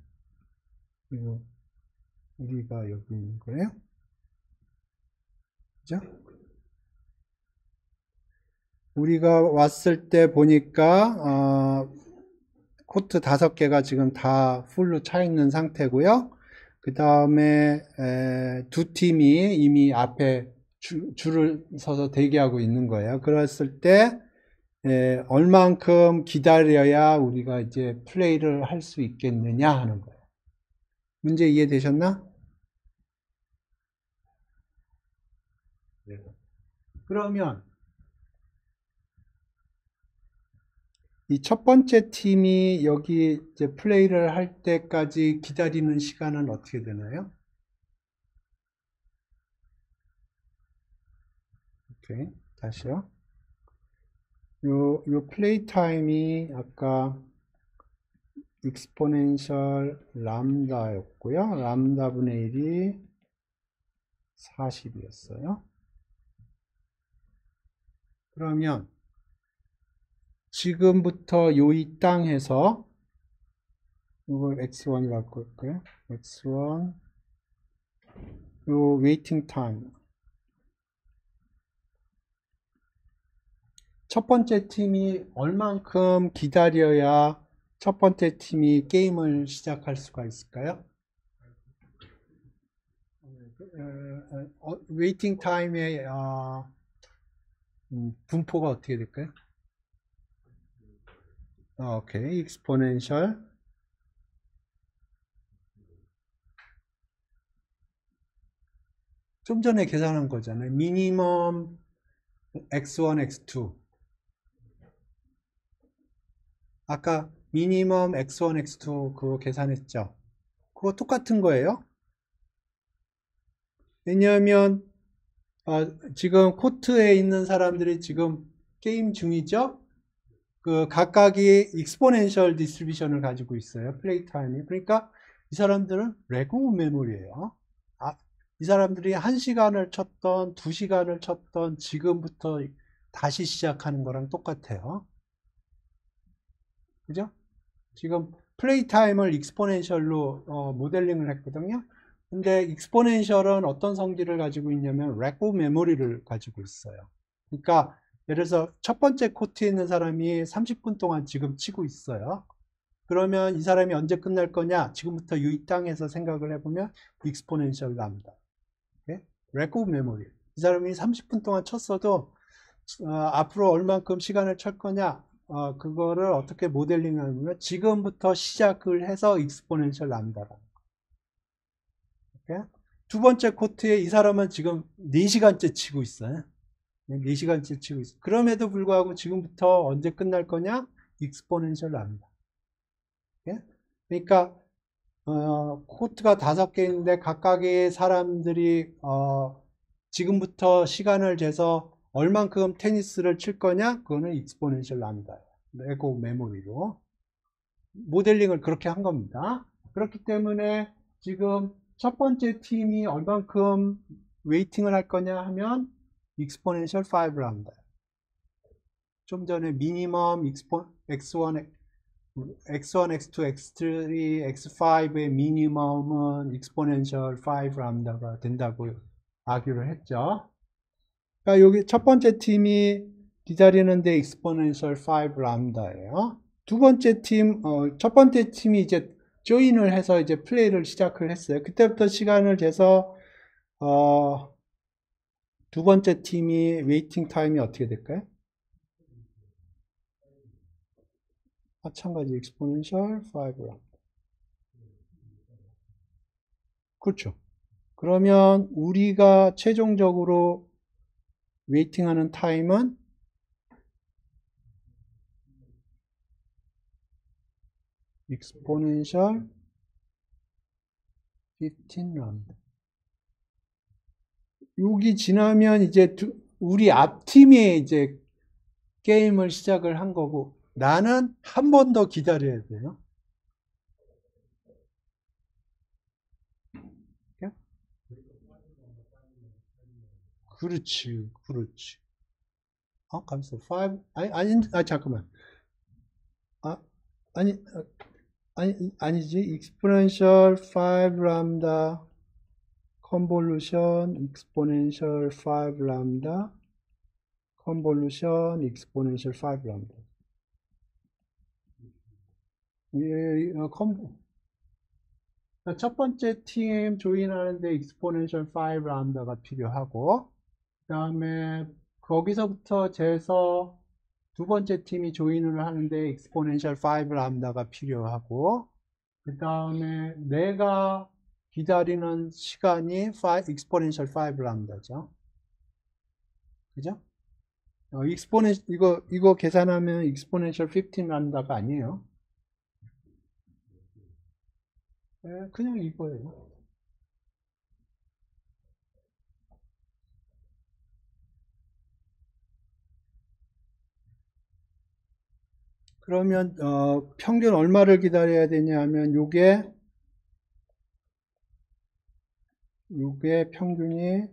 그리고 우리가 여기 있는 거예요. 그죠? 우리가 왔을 때 보니까 코트 5개가 지금 다 풀로 차 있는 상태고요. 그 다음에 두 팀이 이미 앞에 줄을 서서 대기하고 있는 거예요. 그랬을 때 얼만큼 기다려야 우리가 이제 플레이를 할 수 있겠느냐 하는 거예요. 문제 이해되셨나? 그러면 이 첫 번째 팀이 여기 이제 플레이를 할 때까지 기다리는 시간은 어떻게 되나요? 오케이. 다시요. 요 플레이 타임이 아까 익스포넨셜 람다였고요. 람다 분의 1이 40이었어요. 그러면 지금부터 요 이 땅에서 이걸 x1이라고 할까요? x1 요 웨이팅 타임 첫 번째 팀이 얼만큼 기다려야 첫 번째 팀이 게임을 시작할 수가 있을까요? 웨이팅 타임의 분포가 어떻게 될까요? 오케이, 익스포넨셜 좀 전에 계산한 거잖아요. 미니멈 x1, x2 아까 미니멈 x1, x2 그거 계산했죠? 그거 똑같은 거예요. 왜냐하면 지금 코트에 있는 사람들이 지금 게임 중이죠? 그 각각이 익스포넨셜 디스트리뷰션을 가지고 있어요. 플레이 타임이. 그러니까 이 사람들은 레고 메모리예요. 이 사람들이 1시간을 쳤던 2시간을 쳤던 지금부터 다시 시작하는 거랑 똑같아요. 그죠? 지금 플레이 타임을 익스포넨셜로 모델링을 했거든요. 근데 익스포넨셜은 어떤 성질을 가지고 있냐면 레고 메모리를 가지고 있어요. 그러니까 예를 들어서 첫 번째 코트에 있는 사람이 30분 동안 지금 치고 있어요. 그러면 이 사람이 언제 끝날 거냐? 지금부터 이 땅에서 생각을 해보면 익스포넨셜 람다. 레고 메모리. 이 사람이 30분 동안 쳤어도 앞으로 얼만큼 시간을 칠 거냐? 그거를 어떻게 모델링 하냐면 지금부터 시작을 해서 익스포넨셜 람다라는 거. 두 번째 코트에 이 사람은 지금 4시간째 치고 있어요. 4시간째 치고 있어요. 그럼에도 불구하고 지금부터 언제 끝날 거냐? 익스포넨셜 람다. 그러니까 코트가 5개 있는데 각각의 사람들이 지금부터 시간을 재서 얼만큼 테니스를 칠 거냐? 그거는 익스포넨셜 람다예요. 레고 메모리로 모델링을 그렇게 한 겁니다. 그렇기 때문에 지금 첫 번째 팀이 얼만큼 웨이팅을 할 거냐 하면 익스포넨셜 5 람다. 좀 전에 미니멈 x1, x2, x3, x5의 미니멈은 익스포넨셜 5 람다가 된다고 아규를 했죠. 그러니까 여기 첫 번째 팀이 기다리는데 익스포넨셜 5 람다예요. 두 번째 팀, 첫 번째 팀이 이제 조인을 해서 이제 플레이를 시작을 했어요. 그때부터 시간을 재서 두 번째 팀이 웨이팅 타임이 어떻게 될까요? 마찬가지 익스포넨셜 5 람다. 그렇죠. 그러면 우리가 최종적으로 웨이팅하는 타임은 exponential 15 람다. 여기 지나면 이제 우리 앞팀이 이제 게임을 시작을 한 거고 나는 한 번 더 기다려야 돼요. 그렇지, 그렇지. 감사. 5 잠깐만. 아니 아니지. exponential 5 람다 convolution exponential 5 람다 convolution exponential 5 람다. 첫 번째 팀 조인하는데 exponential 5 람다가 필요하고 그 다음에 거기서부터 재서 두 번째 팀이 조인을 하는데 exponential 5 람다가 필요하고 그 다음에 내가 기다리는 시간이 exponential 5 람다죠. 그죠? 이거 계산하면 exponential 15 난다가 아니에요. 네, 그냥 이거예요. 그러면 평균 얼마를 기다려야 되냐 하면 요게 평균이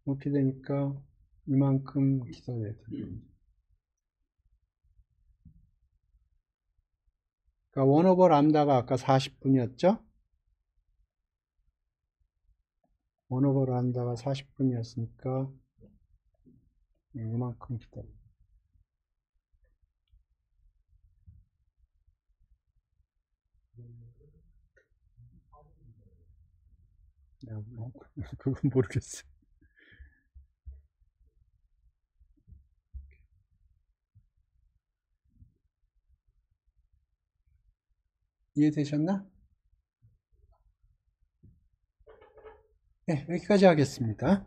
이렇게 되니까 이만큼 기다려야 돼요. 그러니까 1 오버 람다가 아까 40분이었죠? 1 오버 람다가 40분이었으니까 이만큼 기다려. 그건 모르겠어. 이해되셨나? 네, 여기까지 하겠습니다.